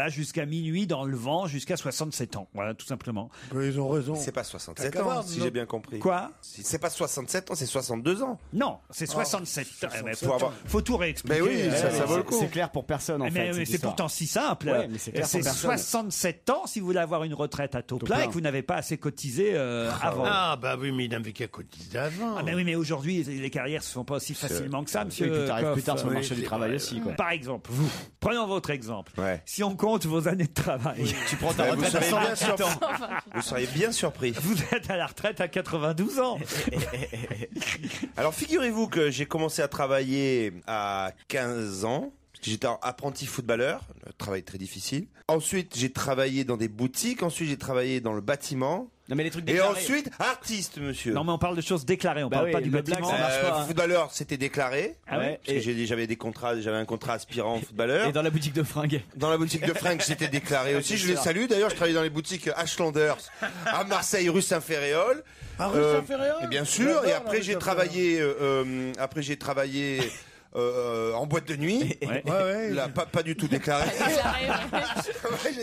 jusqu'à minuit dans le vent jusqu'à 67 ans. Voilà, tout simplement. Mais ils ont raison. C'est pas 67 ans, si j'ai bien compris. Quoi? C'est pas 67 ans, c'est 62 ans. Non, c'est 67 ans. Faut tout réexpliquer. Mais oui, ça vaut le coup. C'est clair pour personne en fait. Mais c'est pourtant si simple. Ouais, mais c'est clair pour personne. 67 ans si vous voulez avoir une retraite à taux plein et que vous n'avez pas assez cotisé avant. Ah bah oui, mais il n'avait qu'à cotiser avant. Ah mais oui, mais aujourd'hui les carrières se font pas aussi facilement que ça, monsieur. Oui, puis t'arrives plus tard sur le marché Oui, du travail aussi, quoi. Par exemple, vous, prenons votre exemple. Ouais. Si on compte vos années de travail, tu prends ta retraite à 128 ans. Vous seriez bien surpris. Vous êtes à la retraite à 92 ans. Alors figurez-vous que j'ai commencé à travailler à 15 ans. J'étais apprenti footballeur, un travail très difficile. Ensuite, j'ai travaillé dans des boutiques. Ensuite, j'ai travaillé dans le bâtiment. Non mais les trucs Et déclarés. ensuite, artiste, monsieur. Non mais on parle de choses déclarées, on parle pas du bâtiment. Ça marche pas, hein. Footballeur, c'était déclaré. Ah ouais. Parce que j'avais un contrat aspirant footballeur. Et dans la boutique de fringues. Dans la boutique de fringues, c'était déclaré aussi. Je les salue. D'ailleurs, je travaillais dans les boutiques Ashlanders à Marseille, rue Saint-Féréol. À rue Saint-Féréol. Et bien sûr. Et après, j'ai travaillé. en boîte de nuit. Là, pas du tout déclaré. Ouais,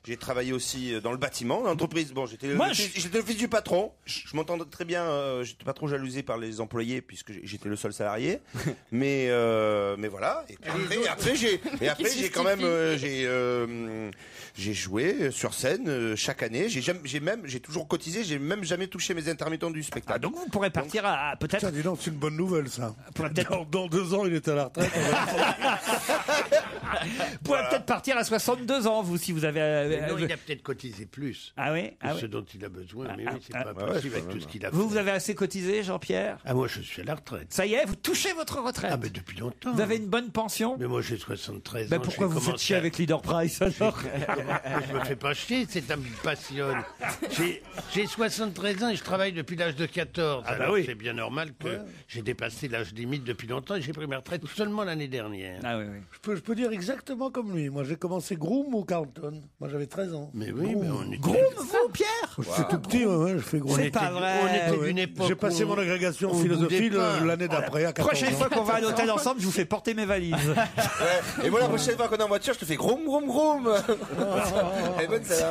j'ai travaillé aussi dans le bâtiment, l'entreprise. Bon, j'étais le fils du patron. Je m'entendais très bien. J'étais pas trop jalousé par les employés puisque j'étais le seul salarié. mais voilà. Et après j'ai quand même j'ai joué sur scène chaque année. J'ai toujours cotisé. J'ai même jamais touché mes intermittents du spectacle. Donc vous pourrez partir à peut-être. Tiens, dis donc, c'est une bonne nouvelle ça. Dans 2 ans, il est à la retraite. Vous pourrez peut-être partir à 62 ans, vous, si vous avez. Non, il a peut-être cotisé plus. Ah oui, ce dont il a besoin. Mais oui, c'est pas possible avec tout ce qu'il a fait. Vous avez assez cotisé, Jean-Pierre? Ah, moi, je suis à la retraite. Ça y est, vous touchez votre retraite? Ah, mais depuis longtemps. Vous avez une bonne pension? Mais moi, j'ai 73 ans. Pourquoi vous faites chier avec Leader Price alors? Je me fais pas chier, c'est un me passionne. J'ai 73 ans et je travaille depuis l'âge de 14. Alors c'est bien normal que j'ai dépassé l'âge limite depuis longtemps et j'ai pris ma retraite seulement l'année dernière. Ah oui, oui. Je peux dire exactement comme lui. Moi, j'ai commencé Groom au Carlton. Moi, j'avais 13 ans. Mais oui, mais on était... Groom, vous, Pierre? C'est tout petit, je fais Groom. C'est pas vrai. On était d'une époque. J'ai passé mon agrégation philosophie l'année d'après à 14 ans. Prochaine fois qu'on va à l'hôtel ensemble, je vous fais porter mes valises. Et moi, la prochaine fois qu'on est en voiture, je te fais Groom, Groom, Groom. Elle est bonne, ça.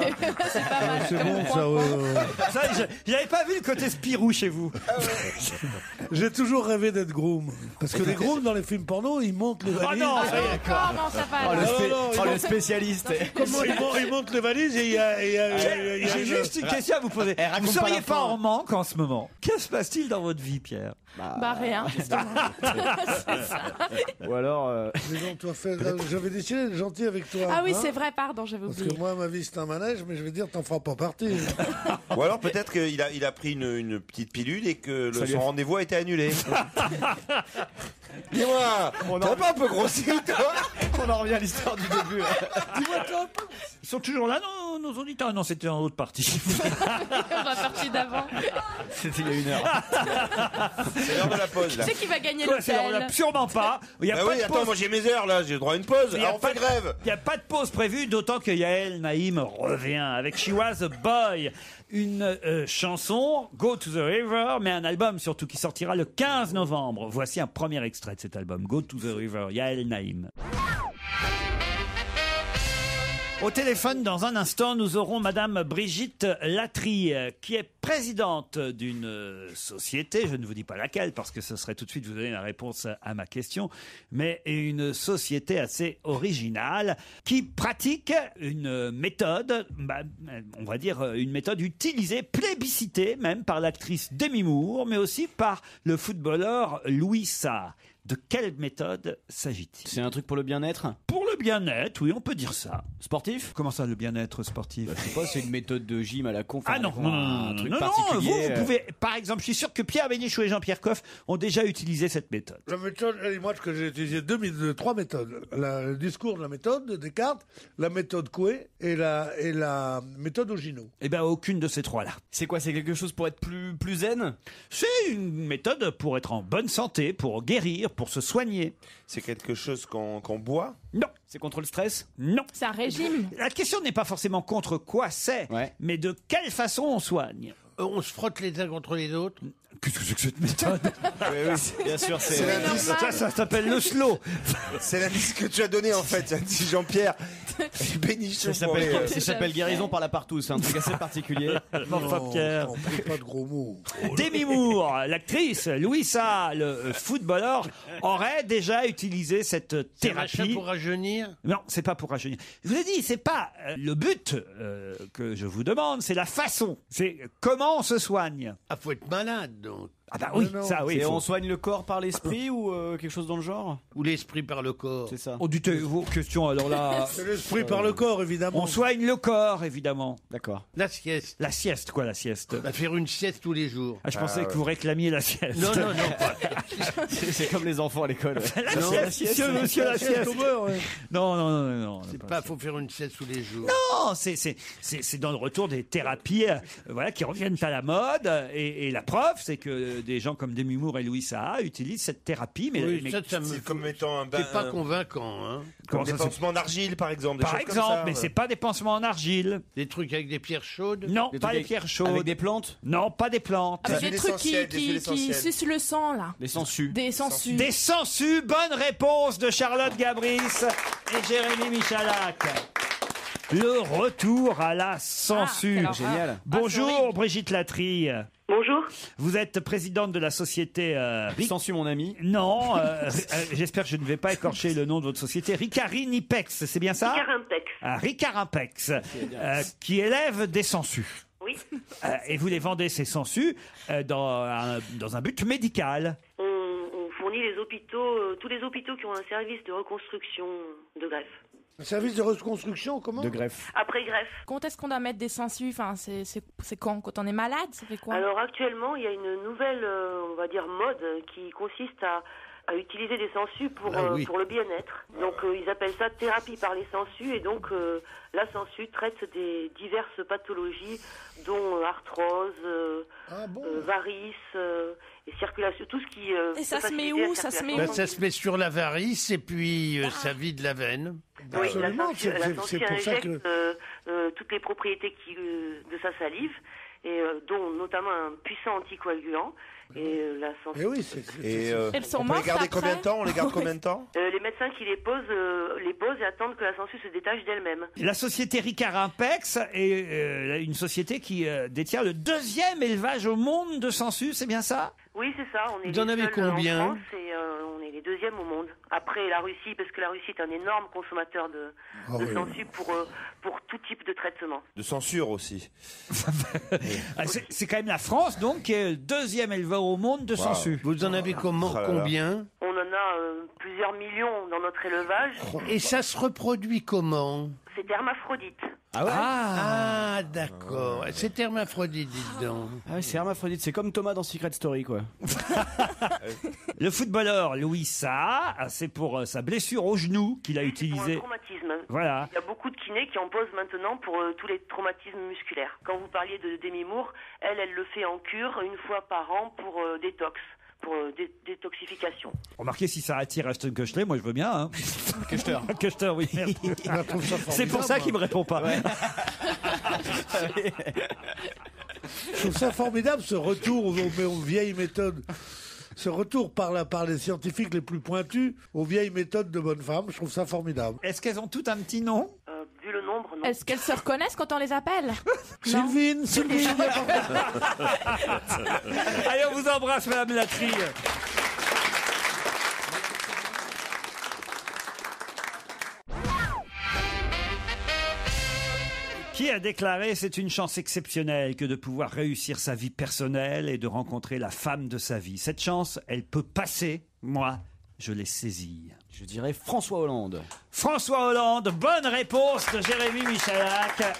C'est pas mal. C'est bon, ça. Ça, j'avais pas vu le côté Spirou chez vous. J'ai toujours rêvé d'être groom. Parce que les grooms dans les films porno, ils montent les valises. Ah non, Non, ça va. Le spécialiste. Comment ils montent les valises et il y a j'ai juste une question à vous poser. Vous ne seriez pas en manque en ce moment? Que se passe-t-il dans votre vie, Pierre? Bah rien, justement. C'est ça. Ou alors. Mais non, j'avais décidé d'être gentil avec toi. Ah oui, c'est vrai, pardon, j'avais oublié. Parce que moi, ma vie, c'est un manège, mais je vais dire, t'en feras pas partie. Ou alors peut-être qu'il a pris une petite pilule et que son rendez-vous a été annulé. Dis-moi, t'as pas un peu grossi, toi? On en revient à l'histoire du début. Dis-moi, toi, ils sont toujours là, nos auditeurs? Non, c'était en autre partie. On va partir d'avant. C'était il y a 1 heure. C'est l'heure de la pause, là. Qui c'est qui va gagner Quoi, c'est l'hôtel? Sûrement pas. Il y a pas oui, de attends, pause. moi j'ai mes heures, là, j'ai le droit à une pause. Alors, on fait grève. Il n'y a pas de pause prévue, d'autant que Yael Naïm revient avec She Was a Boy, une chanson, Go to the River, mais un album surtout qui sortira le 15 novembre. Voici un premier extrait de cet album, Go to the River, Yael Naïm. Au téléphone, dans un instant, nous aurons Madame Brigitte Latry, qui est présidente d'une société, je ne vous dis pas laquelle, parce que ce serait tout de suite vous donner la réponse à ma question, mais une société assez originale, qui pratique une méthode, on va dire une méthode utilisée, plébiscitée même par l'actrice Demi Moore, mais aussi par le footballeur Louis Sarr. De quelle méthode s'agit-il? C'est un truc pour le bien-être? Pour le bien-être, oui, on peut dire ça. Sportif? Comment ça, le bien-être sportif? Je sais pas, c'est une méthode de gym à la con. Ah non, un truc particulier. Vous pouvez, par exemple, je suis sûr que Pierre Bénichou et Jean-Pierre Coff ont déjà utilisé cette méthode. La méthode, moi, que j'ai utilisé 3 méthodes. Le discours de la méthode de Descartes, la méthode Coué et la méthode Ogino. Eh bien, aucune de ces 3-là. C'est quoi? C'est quelque chose pour être plus zen? C'est une méthode pour être en bonne santé, pour guérir, pour se soigner. C'est quelque chose qu'on boit? Non. C'est contre le stress? Non. C'est un régime. La question n'est pas forcément contre quoi c'est, mais de quelle façon on soigne. On se frotte les uns contre les autres. Qu'est-ce que c'est que cette méthode? Oui, bien sûr, c'est l'indice. Ça s'appelle le slow. C'est l'indice que tu as donné en fait, dit Jean-Pierre. Bénichou. Ça s'appelle guérison par la partout, c'est un truc assez particulier. Enfin, Pierre. On ne pas de gros mots. Demi Moore, l'actrice, Louis Sarr, le footballeur, aurait déjà utilisé cette thérapie. C'est pour rajeunir? Non, c'est pas pour rajeunir. Je vous ai dit, c'est pas le but que je vous demande, c'est la façon. C'est comment on se soigne. Ah, faut être malade, donc. Ah bah oui, ça oui. Et on soigne le corps par l'esprit ou quelque chose dans le genre? Ou l'esprit par le corps? C'est ça. Oh, dites vos questions alors là. C'est l'esprit par le corps, évidemment. On soigne le corps, évidemment. D'accord. La sieste. La sieste, quoi, la sieste? Bah, faire une sieste tous les jours. Ah, je pensais que vous réclamiez la sieste. Non, pas. C'est comme les enfants à l'école. La sieste, monsieur, la sieste. Non. C'est pas, faut faire une sieste tous les jours. Non, c'est dans le retour des thérapies, voilà, qui reviennent à la mode. Et la preuve, c'est que des gens comme Demi Moore et Louis Saha utilisent cette thérapie. Mais, Oui, mais ça me C'est comme étant un bain. C'est pas convaincant, hein. comment Des ça, c'est- pansements d'argile, par exemple. Des par choses comme exemple, ça, mais c'est pas des pansements en argile. Des trucs avec des pierres chaudes. Non, Des pas trucs les pierres chaudes. Avec des plantes. Non, pas des plantes. Avec Des des trucs essentiels, des huiles qui essentielles. sucent le sang, là. Des sangsues. Des sangsues. Des sangsues. Bonne réponse de Charlotte Gabris et Jérémy Michalak. Le retour à la sangsue. quelle horreur. Génial. Bonjour Brigitte Latry. Bonjour. Vous êtes présidente de la société Sangsues, mon ami. Non, j'espère que je ne vais pas écorcher le nom de votre société. Ricari Nipex, c'est bien ça? Carimpex. Ricarimpex, qui élève des sangsues. Oui. Et vous les vendez ces sangsues dans un but médical. On fournit les hôpitaux, tous les hôpitaux qui ont un service de reconstruction de greffe. Un service de reconstruction, comment? De greffe. Après greffe. Quand est-ce qu'on doit mettre des sangsues? Enfin, c'est quand on est malade? Ça fait quoi? Alors actuellement, il y a une nouvelle, on va dire, mode qui consiste à utiliser des sangsues pour le bien-être. Donc ils appellent ça thérapie par les sangsues et donc la sangsue traite des diverses pathologies dont arthrose, varices et circulation, tout ce qui... Et ça peut se met faciliter la où? Ça se met circulation. Ça se met sur la varice et puis ça vide la veine. Oui, Absolument, la sangsue c'est pour ça injecte toutes les propriétés de sa salive, et dont notamment un puissant anticoagulant. Et la sangsue. Eh oui, Elles sont On peut les mortes garder après. combien de temps? On les garde combien de temps? Les médecins qui les posent et attendent que la sangsue se détache d'elle-même. La société Ricarimpex est une société qui détient le 2e élevage au monde de sangsues, c'est bien ça? Oui, c'est ça. On est Vous en les avez seuls combien? en France et on est les 2e au monde. Après la Russie, parce que la Russie est un énorme consommateur de sangsues pour tout type de traitement. De censure aussi. C'est quand même la France, donc, qui est le 2e éleveur au monde de sangsues. Vous en avez combien? On en a plusieurs millions dans notre élevage. Et ça se reproduit comment? C'est hermaphrodite. Ah ouais. Ah, d'accord. C'est hermaphrodite, dites donc. Ah ouais, c'est hermaphrodite. C'est comme Thomas dans Secret Story, quoi. Le footballeur Louis Saha, c'est pour sa blessure au genou qu'il a Pour un utilisé. traumatisme. Voilà. Il y a beaucoup de kinés qui en posent maintenant pour tous les traumatismes musculaires. Quand vous parliez de Demi Moore, elle le fait en cure une fois par an pour détox, pour détoxification. Remarquez, si ça attire Ashton Kutcher, moi je veux bien. Hein. Kutcher. Kutcher, oui. Merde. C'est pour ça qu'il me répond pas. Je trouve ça formidable, ce retour aux vieilles méthodes. Ce retour par les scientifiques les plus pointus aux vieilles méthodes de bonnes femmes, je trouve ça formidable. Est-ce qu'elles ont toutes un petit nom? Vu le nombre, non. Est-ce qu'elles se reconnaissent quand on les appelle? Sylvine. Allez, on vous embrasse, Madame Latry. Qui a déclaré: c'est une chance exceptionnelle que de pouvoir réussir sa vie personnelle et de rencontrer la femme de sa vie. Cette chance, elle peut passer. Moi, je l'ai saisie. Je dirais François Hollande. François Hollande, bonne réponse de Jérémy Michalak.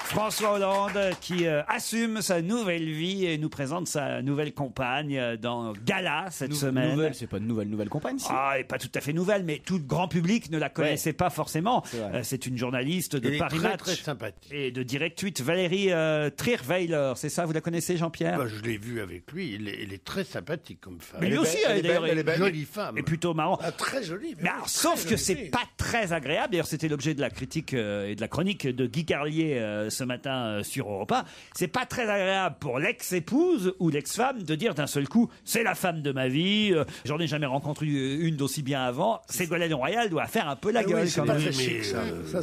François Hollande qui assume sa nouvelle vie et nous présente sa nouvelle compagne dans Gala cette semaine. Nouvelle, c'est pas une nouvelle compagne, si. Ah, et pas tout à fait nouvelle, mais tout le grand public ne la connaissait pas forcément. C'est C'est une journaliste de Elle est Paris très, Match très sympathique. et de Direct 8, Valérie Trierweiler. C'est ça, vous la connaissez, Jean-Pierre? Bah, je l'ai vu avec lui. Elle est très sympathique comme femme. Mais lui aussi, elle est d'ailleurs Elle est belle. Jolie femme. et plutôt marrant. Ah, très jolie. Mais alors, sauf que c'est pas très agréable. D'ailleurs, c'était l'objet de la critique et de la chronique de Guy Carlier ce matin sur Europe 1. C'est pas très agréable pour l'ex-épouse ou l'ex-femme de dire d'un seul coup: c'est la femme de ma vie, j'en ai jamais rencontré une d'aussi bien avant. Ségolène Royal doit faire un peu la gueule. Oui, c'est quand pas même. très chic,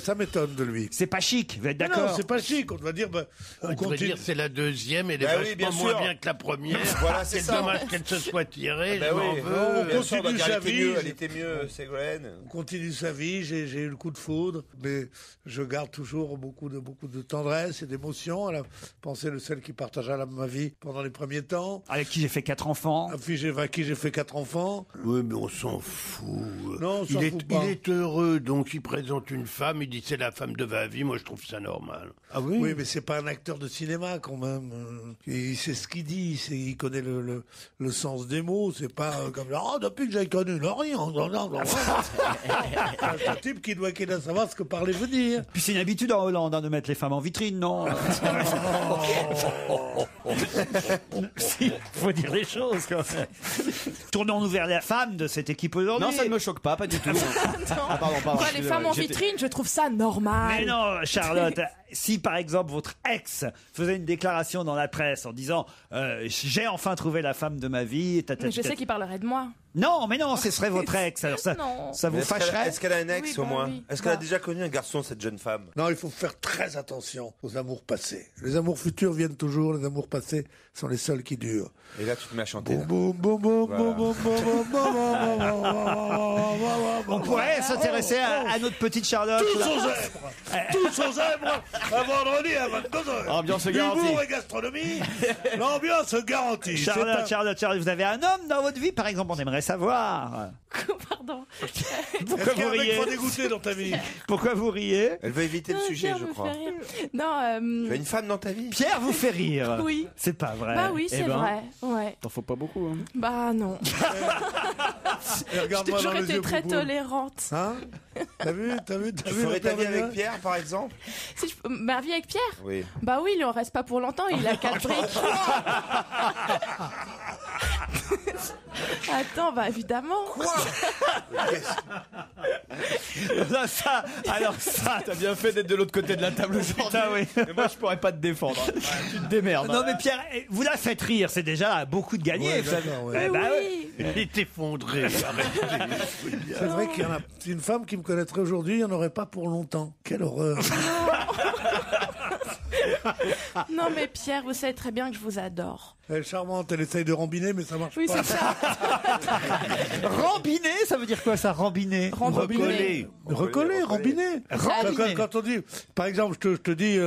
ça m'étonne de lui. C'est pas chic, vous êtes Non, d'accord? c'est pas chic. On doit dire, on On devrait continue. dire c'est la deuxième, elle est Bah oui, vachement bien moins sûr. bien que la première. Voilà, c'est ça. dommage qu'elle se soit tirée, Bah je m'en oui, veux. on bien sûr, continue bah, sa elle était vie. mieux, elle était mieux, Ségolène. On continue sa vie, j'ai eu le coup de foudre, mais je garde toujours beaucoup de tendresse et d'émotion à la pensée de celle qui partagea ma vie pendant les premiers temps. Avec qui j'ai fait 4 enfants. Avec qui j'ai fait 4 enfants. Oui, mais on s'en fout. Non, on s'en fout pas. Il est heureux, donc il présente une femme, il dit c'est la femme de ma vie, moi je trouve ça normal. Ah oui? Oui, mais c'est pas un acteur de cinéma quand même. Il sait ce qu'il dit, il connaît le sens des mots. C'est pas comme oh, depuis que j'ai connu rien. C'est un type qui doit savoir ce que parler veut dire. Puis c'est une habitude en Hollande de mettre les femmes en vitrine, non? Si, faut dire les choses quand même. Tournons-nous vers la femme de cette équipe aujourd'hui. Non, ça ne me choque pas du tout. Ah, pardon. Moi, les femmes en vitrine, je trouve ça normal. Mais non, Charlotte, si par exemple votre ex faisait une déclaration dans la presse en disant j'ai enfin trouvé la femme de ma vie, Mais je sais qu'il parlerait de moi. Non, mais non, ce serait votre ex. Alors ça, Non. ça vous fâcherait? Est-ce qu'elle a un ex Oui, au bah moins? oui. Est-ce qu'elle a déjà connu un garçon, cette jeune femme? Non, il faut faire très attention aux amours passés. Les amours futurs viennent toujours, les amours passés sont les seuls qui durent. Et là, tu te mets à chanter. Boum, boum, boum, boum, boum, boum, boum, On pourrait s'intéresser à notre petite Charlotte. Tous aux zèbres. Tous aux zèbres. Un vendredi à 22h. Ambiance garantie. Humour et gastronomie. L'ambiance garantie. Charlotte, vous avez un homme dans votre vie, par exemple? On aimerait savoir. Pardon. Pourquoi vous riez? Faut dégoûter dans ta vie. Pourquoi vous riez? Elle veut éviter le sujet, Pierre je me crois. fait rire. Non, Tu as une femme dans ta vie? Pierre vous fait rire. Oui. C'est pas vrai. bah oui, c'est vrai. Ouais. T'en faut pas beaucoup. Hein. Bah non. Et J'ai regarde-moi toujours dans les été yeux, très Boubou. tolérante. Hein? T'as vu? Tu ferais ta vie avec Pierre, par exemple? Si je... Ma vie avec Pierre? Oui. Bah oui, il en reste pas pour longtemps, il a 4 briques. Attends, bah évidemment. Quoi? Alors ça, T'as bien fait d'être de l'autre côté de la table aujourd'hui. putain, oui. Et moi, je pourrais pas te défendre. Tu te démerdes. Non mais Pierre, vous la faites rire, c'est déjà beaucoup de gagner. Ouais, vous savez. d'accord, ouais. Eh ben, Oui. Il est effondré. C'est vrai qu'il y en a une femme qui me connaîtrait aujourd'hui, il n'y en aurait pas pour longtemps. Quelle horreur. Non mais Pierre, vous savez très bien que je vous adore. Elle est charmante, elle essaye de rambiner, mais ça marche Oui, pas. c'est ça. Rambiner, ça veut dire quoi ça, rambiner? Rambiner. Recoller, rambiner. Rambiner. Quand on dit, par exemple, je te dis,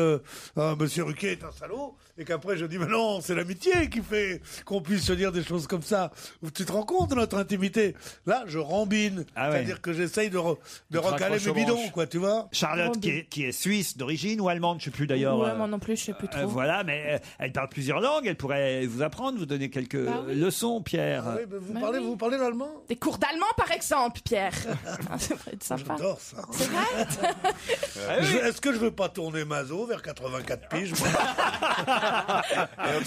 Monsieur Ruquier est un salaud, et qu'après je dis, mais non, c'est l'amitié qui fait qu'on puisse se dire des choses comme ça. Tu te rends compte de notre intimité? Là, je rambine. Ah ouais. C'est-à-dire que j'essaye de recaler raccroches mes aux bidons, branches. quoi, tu vois? Charlotte qui est suisse d'origine ou allemande, je sais plus d'ailleurs. Ouais, moi non plus, je sais plus trop. Voilà, mais elle parle plusieurs langues, elle pourrait vous apprendre, vous donner quelques Bah oui. leçons, Pierre. Ah oui, mais Bah oui. vous parlez l'allemand? Des cours d'allemand par exemple, Pierre. Ça va être sympa. J'adore ça. C'est vrai? Est-ce que je veux pas tourner Mazo vers 84 piges? moi Alors,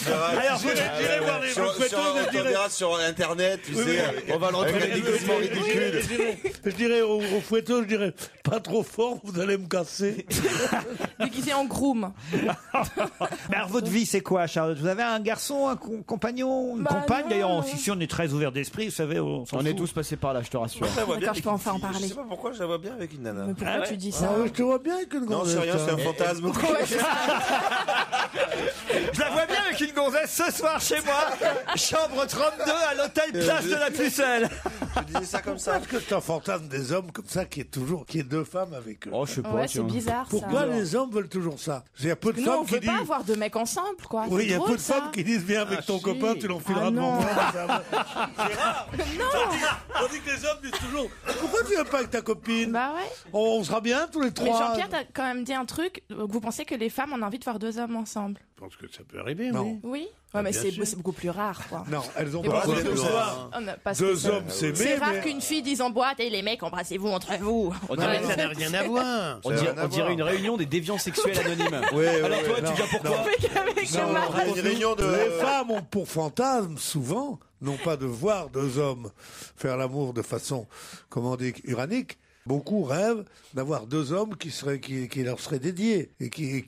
J'irai voir les fouetteuses et je On dirais- verra sur Internet, tu sais. On va le retrouver avec des déguisements ridicules. Je dirais aux fouetteuses, je dirais pas trop fort, vous allez me casser. Déguisé en groom. Mais alors, votre vie, c'est quoi, Charlotte? Vous avez un garçon, un compagnon, une Bah compagne? non. D'ailleurs, ici, on est très ouvert d'esprit, vous savez. On est tous passés par là, je te rassure. D'accord, je peux enfin en parler. Je sais pas pourquoi je la vois bien avec une nana. Mais pourquoi tu dis ça? Ah oui, je te vois bien avec une Non, gonzesse. c'est rien, c'est un fantasme. Je la vois bien avec une gonzesse ce soir chez moi, chambre 32 à l'hôtel Place de la Pucelle. Je disais ça comme ça. Parce que c'est un fantasme des hommes comme ça qui est deux femmes avec eux. Oh, je sais pas. Ouais, c'est bizarre ça. Pourquoi les hommes veulent toujours ça? Il y a peu de Nous, on femmes qui veut disent. pas avoir deux mecs ensemble, quoi. Oui, il y a drôle, peu de ça. femmes qui disent viens avec ton si. copain, tu l'enfileras Ah, devant non. moi. C'est rare. Non. On dit que les hommes disent toujours pourquoi tu viens pas avec ta copine? Bah ouais. On sera bien tous les Mais trois. Jean-Pierre, t'as quand même dit un truc. Vous pensez que les femmes ont envie de voir deux hommes ensemble? Je pense que ça peut arriver, Non. oui. Oui. Ouais, mais bien c'est sûr. beaucoup plus rare, quoi. Non, elles ont Mais pas pourquoi besoin de voir. On a pas Deux spécial. hommes s'aimer. C'est rare mais- qu'une fille dise en boîte et les mecs embrassez-vous entre vous. On Non, dirait, mais ça n'a rien à voir. on dirait une réunion des déviants sexuels anonymes. Alors toi, tu viens pourquoi? Avec Non, le mari. Une réunion de. Les femmes ont pour fantasme, souvent, non pas de voir deux hommes faire l'amour de façon, comment on dit, uranique. Beaucoup rêvent d'avoir deux hommes qui leur seraient dédiés et qui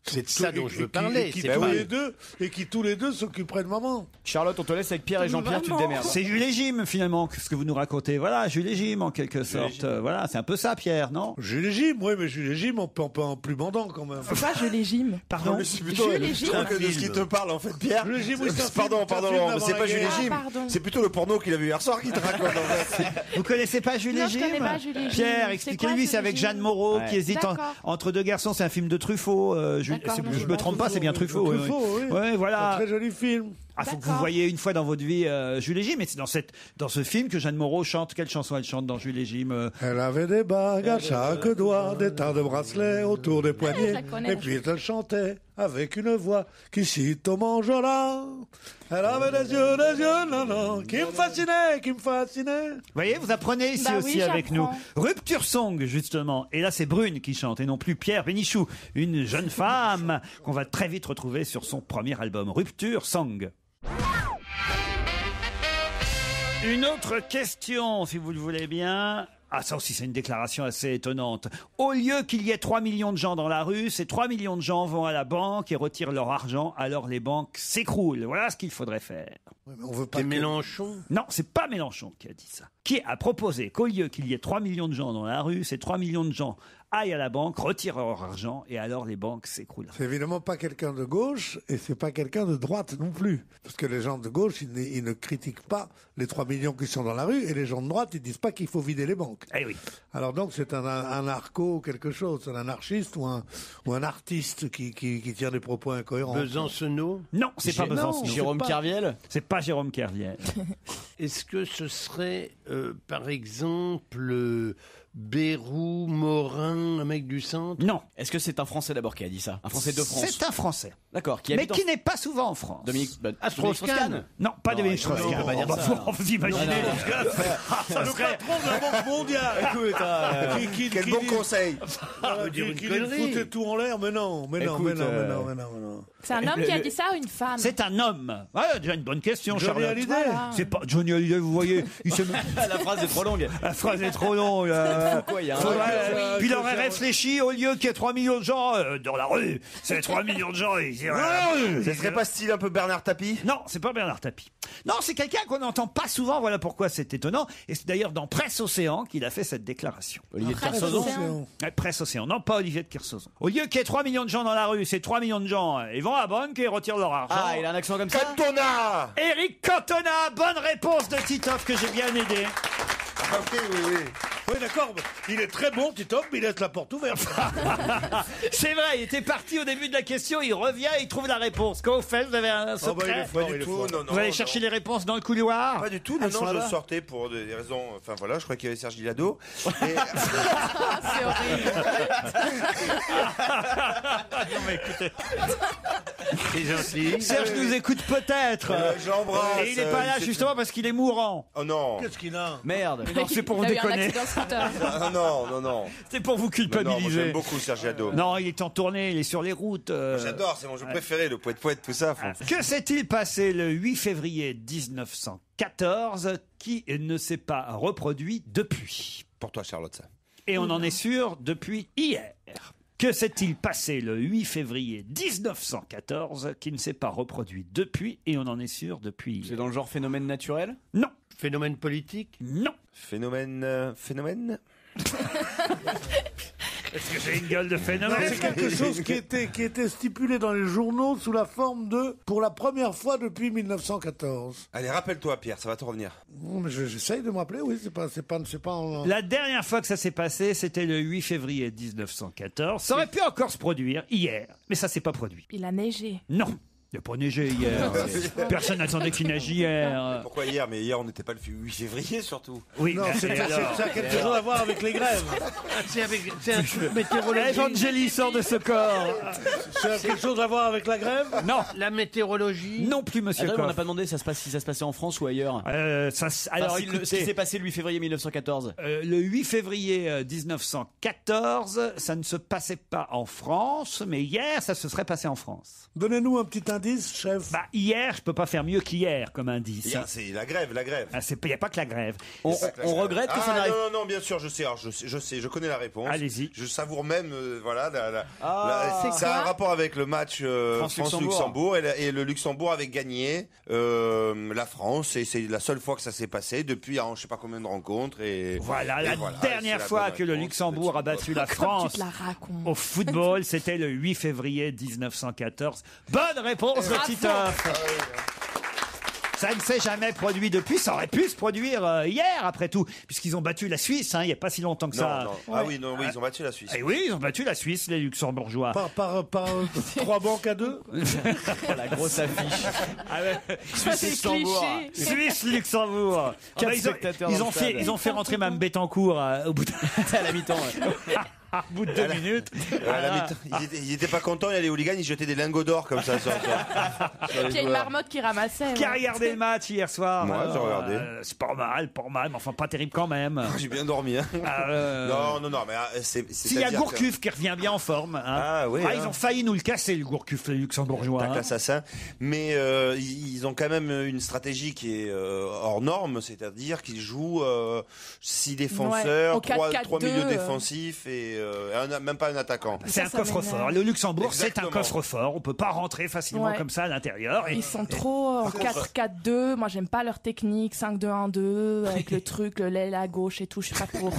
C'est de ça dont je veux parler, et qui c'est tous pas- les deux et qui tous les deux s'occuperaient de maman. Charlotte, on te laisse avec Pierre et Jean-Pierre, tu te démerdes. C'est Jules et Jim, finalement, ce que vous nous racontez. Voilà, Jules et Jim, en quelque sorte. Voilà, c'est un peu ça, Pierre, non? Jules et Jim, oui, mais Jules et Jim, on peut en plus bandant quand même. C'est pas je légime. Pardon? Mais c'est plutôt Jules et Jim. de ce qui te parle en fait, Pierre. Jules et Jim, oui, c'est un Pardon, film, pardon, c'est un film Laurent, mais c'est d'avant pas la Jules et guerre. Jim. Ah, pardon. C'est plutôt le porno qu'il a vu hier soir qui te raconte en fait. Vous connaissez pas Jules Non, et je Jim? connais pas Jules et Jim. Pierre, C'est expliquez-lui, quoi, c'est avec Jules et Jeanne Jim Moreau Ouais. qui hésite D'accord. entre deux garçons. C'est un film de Truffaut. D'accord, non, je je me trompe pas, c'est bien Truffaut. Truffaut, oui. Ouais, Un voilà. très joli film. Ah, faut que vous voyez une fois dans votre vie Jules et Jim, et c'est dans ce film que Jeanne Moreau chante. Quelle chanson elle chante dans Jules et Jim Elle avait des bagues à chaque doigt, des tas de bracelets autour des poignets, et puis elle chantait avec une voix qui cite au manjola. Elle avait des yeux, non, non, qui me fascinaient. Vous voyez, vous apprenez ici aussi avec nous. Rupture Song, justement. Et là, c'est Brune qui chante, et non plus Pierre Bénichou, une jeune femme qu'on va très vite retrouver sur son premier album, Rupture Song. Une autre question, si vous le voulez bien. Ah, ça aussi, c'est une déclaration assez étonnante. Au lieu qu'il y ait 3 millions de gens dans la rue, ces 3 millions de gens vont à la banque et retirent leur argent, alors les banques s'écroulent. Voilà ce qu'il faudrait faire. Ouais, mais on veut pas c'est Mélenchon. Non, c'est pas Mélenchon qui a dit ça. Qui a proposé qu'au lieu qu'il y ait 3 millions de gens dans la rue, ces 3 millions de gens aillent à la banque, retirent leur argent et alors les banques s'écroulent. C'est évidemment pas quelqu'un de gauche et c'est pas quelqu'un de droite non plus. Parce que les gens de gauche, ils ne critiquent pas les 3 millions qui sont dans la rue et les gens de droite, ils disent pas qu'il faut vider les banques. Eh oui. Alors donc c'est un anarcho quelque chose, un anarchiste ou un artiste qui tient des propos incohérents. Besancenot? Non, c'est pas Besancenot. Jérôme Kerviel? C'est pas Jérôme Kerviel. Est-ce que ce serait, par exemple, Bérou, Morin, un mec du centre? Non. Est-ce que c'est un Français d'abord qui a dit ça? Un Français de France? C'est un Français. D'accord. Mais qui n'est pas souvent en France. Dominique Strauss-Kahn? Non, pas Dominique Strauss-Kahn. On peut pas dire ça. Vous imaginez Le patron de la Banque mondiale. Écoute, quel bon conseil. Qui foutait tout en l'air, mais non. C'est un homme qui a dit ça ou une femme? C'est un homme. Ouais, déjà une bonne question, Johnny Charlotte. Hallyday. Voilà. C'est pas Johnny Hallyday, vous voyez. La phrase est trop longue. La phrase est trop longue. Pourquoi il y a Puis il aurait réfléchi, au lieu qu'il y ait 3 millions de gens dans la rue, c'est 3 millions de gens. Ce serait pas style un peu Bernard Tapie? Non, c'est pas Bernard Tapie. Non, c'est quelqu'un qu'on n'entend pas souvent, voilà pourquoi c'est étonnant. Et c'est d'ailleurs dans Presse Océan qu'il a fait cette déclaration. Olivier de Kersauzon? Presse Océan, non pas Olivier de Kersauzon. Au lieu qu'il y ait 3 millions de gens dans la rue, c'est 3 millions de gens, ils vont à la banque et retirent leur argent. Ah, il a un accent comme ça? Cantona! Éric Cantona, bonne réponse de Titoff que j'ai bien aidé. Ah oui. Oui, d'accord. Il est très bon, Titoff, mais il laisse la porte ouverte. C'est vrai, il était parti au début de la question, il revient et il trouve la réponse. Quand vous faites, vous avez un secret? Pas du tout, non. Vous allez chercher les réponses dans le couloir? Pas du tout, non, je sortais pour des raisons... Enfin voilà, je crois qu'il y avait Serge Guilado. C'est horrible. Non mais écoutez... C'est gentil. Serge nous écoute peut-être. J'embrasse. Et il n'est pas là justement parce qu'il est mourant. Oh non. Qu'est-ce qu'il a? Merde. Non, c'est pour vous déconner. Non. C'est pour vous Non, moi, culpabiliser. j'aime beaucoup Serge Guilado. Non, il est en tournée, il est sur les routes. J'adore, c'est mon jeu préféré, le poète, tout ça. Que s'est-il passé le 8 février 1914 qui ne s'est pas reproduit depuis? Pour toi, Charlotte, ça. Et on en est sûr depuis hier. Que s'est-il passé le 8 février 1914 qui ne s'est pas reproduit depuis et on en est sûr depuis hier? C'est dans le genre phénomène naturel? Non. Phénomène politique? Non. Phénomène. Est-ce que j'ai une gueule de phénomène? C'est quelque chose qui était stipulé dans les journaux sous la forme de « pour la première fois depuis 1914 ». Allez, rappelle-toi, Pierre, ça va te revenir. Non, mais j'essaye de me rappeler, oui, c'est pas en... La dernière fois que ça s'est passé, c'était le 8 février 1914. Ça aurait pu encore se produire hier, mais ça s'est pas produit. Il a neigé. Non. Il n'a pas neigé hier. Personne n'attendait qu'il neige hier. Pourquoi hier? Mais hier, on n'était pas le 8 février, surtout. Oui, Non, ça a quelque chose à voir avec les grèves. C'est un truc météorologique. Evangélie sort de ce corps. Ça a quelque chose à voir avec la grève? Non. La météorologie? Non plus, monsieur Attends, on n'a Coff. pas demandé si ça se passait en France ou ailleurs. Alors, Ce qui écoutez, s'est passé le 8 février 1914. le 8 février 1914, ça ne se passait pas en France, mais hier, ça se serait passé en France. Donnez-nous un petit indice, chef. Bah, hier, je peux pas faire mieux qu'hier comme indice. Hier, c'est la grève. Ah, il n'y a pas que la grève. On regrette que ça n'arrive. Non, bien sûr, je sais. Alors, je sais, je connais la réponse. Allez-y. Je savoure même, voilà, c'est ça a quoi un rapport avec le match France-Luxembourg et le Luxembourg avait gagné la France et c'est la seule fois que ça s'est passé depuis je sais pas combien de rencontres et Voilà, la voilà, dernière c'est la fois bonne que le réponse. Luxembourg a battu la Comme France tu te la racontes. au football, c'était le 8 février 1914. Bonne réponse de Titoff. Ça ne s'est jamais produit depuis. Ça aurait pu se produire hier, après tout, puisqu'ils ont battu la Suisse, il n'y a pas si longtemps que ça. Non. Ah oui, ils ont battu la Suisse. Et oui, ils ont battu la Suisse, les Luxembourgeois. Par 3 banques à 2. La grosse affiche. Suisse-Luxembourg. Suisse-Luxembourg. Ils ont fait rentrer Mme Bettencourt au bout de à la mi-temps. Au bout de 2 minutes. Ils n'étaient pas contents, les hooligans, ils jetaient des lingots d'or comme ça. Il y a une marmotte qui ramassait. Qui a regardé le match hier soir? Moi, j'ai regardé. C'est pas mal, mais enfin pas terrible quand même. J'ai bien dormi. Hein. Non, mais c'est. S'il y a Gourcuff qui revient bien en forme. Ah oui. Ils ont failli nous le casser, le Gourcuff, les Luxembourgeois. Tac l'assassin. Mais ils ont quand même une stratégie qui est hors norme, c'est-à-dire qu'ils jouent 6 défenseurs, 3 milieux défensifs et même pas un attaquant. C'est un coffre-fort. Le Luxembourg, c'est un coffre-fort. On peut pas rentrer facilement comme ça à l'intérieur. Ils sont trop en 4-4-2. Moi, j'aime pas leur technique 5-2-1-2 avec le truc, le l'aile à gauche et tout. Je suis pas pour.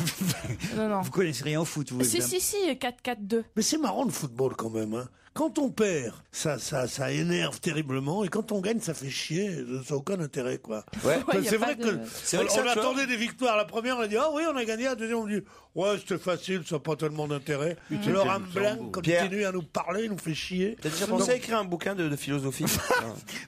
Non. Vous connaissez rien au foot, vous? Si, 4-4-2. Mais c'est marrant le football quand même. Hein. Quand on perd, ça énerve terriblement, et quand on gagne, ça fait chier. Ça n'a aucun intérêt, quoi. Ouais. C'est vrai que on attendait des victoires. La première, on a dit ah oui, on a gagné. La deuxième, on dit ouais, c'était facile, ça n'a pas tellement d'intérêt. Laurent Blanc continue à nous parler, il nous fait chier. T'as déjà pensé à écrire un bouquin de philosophie?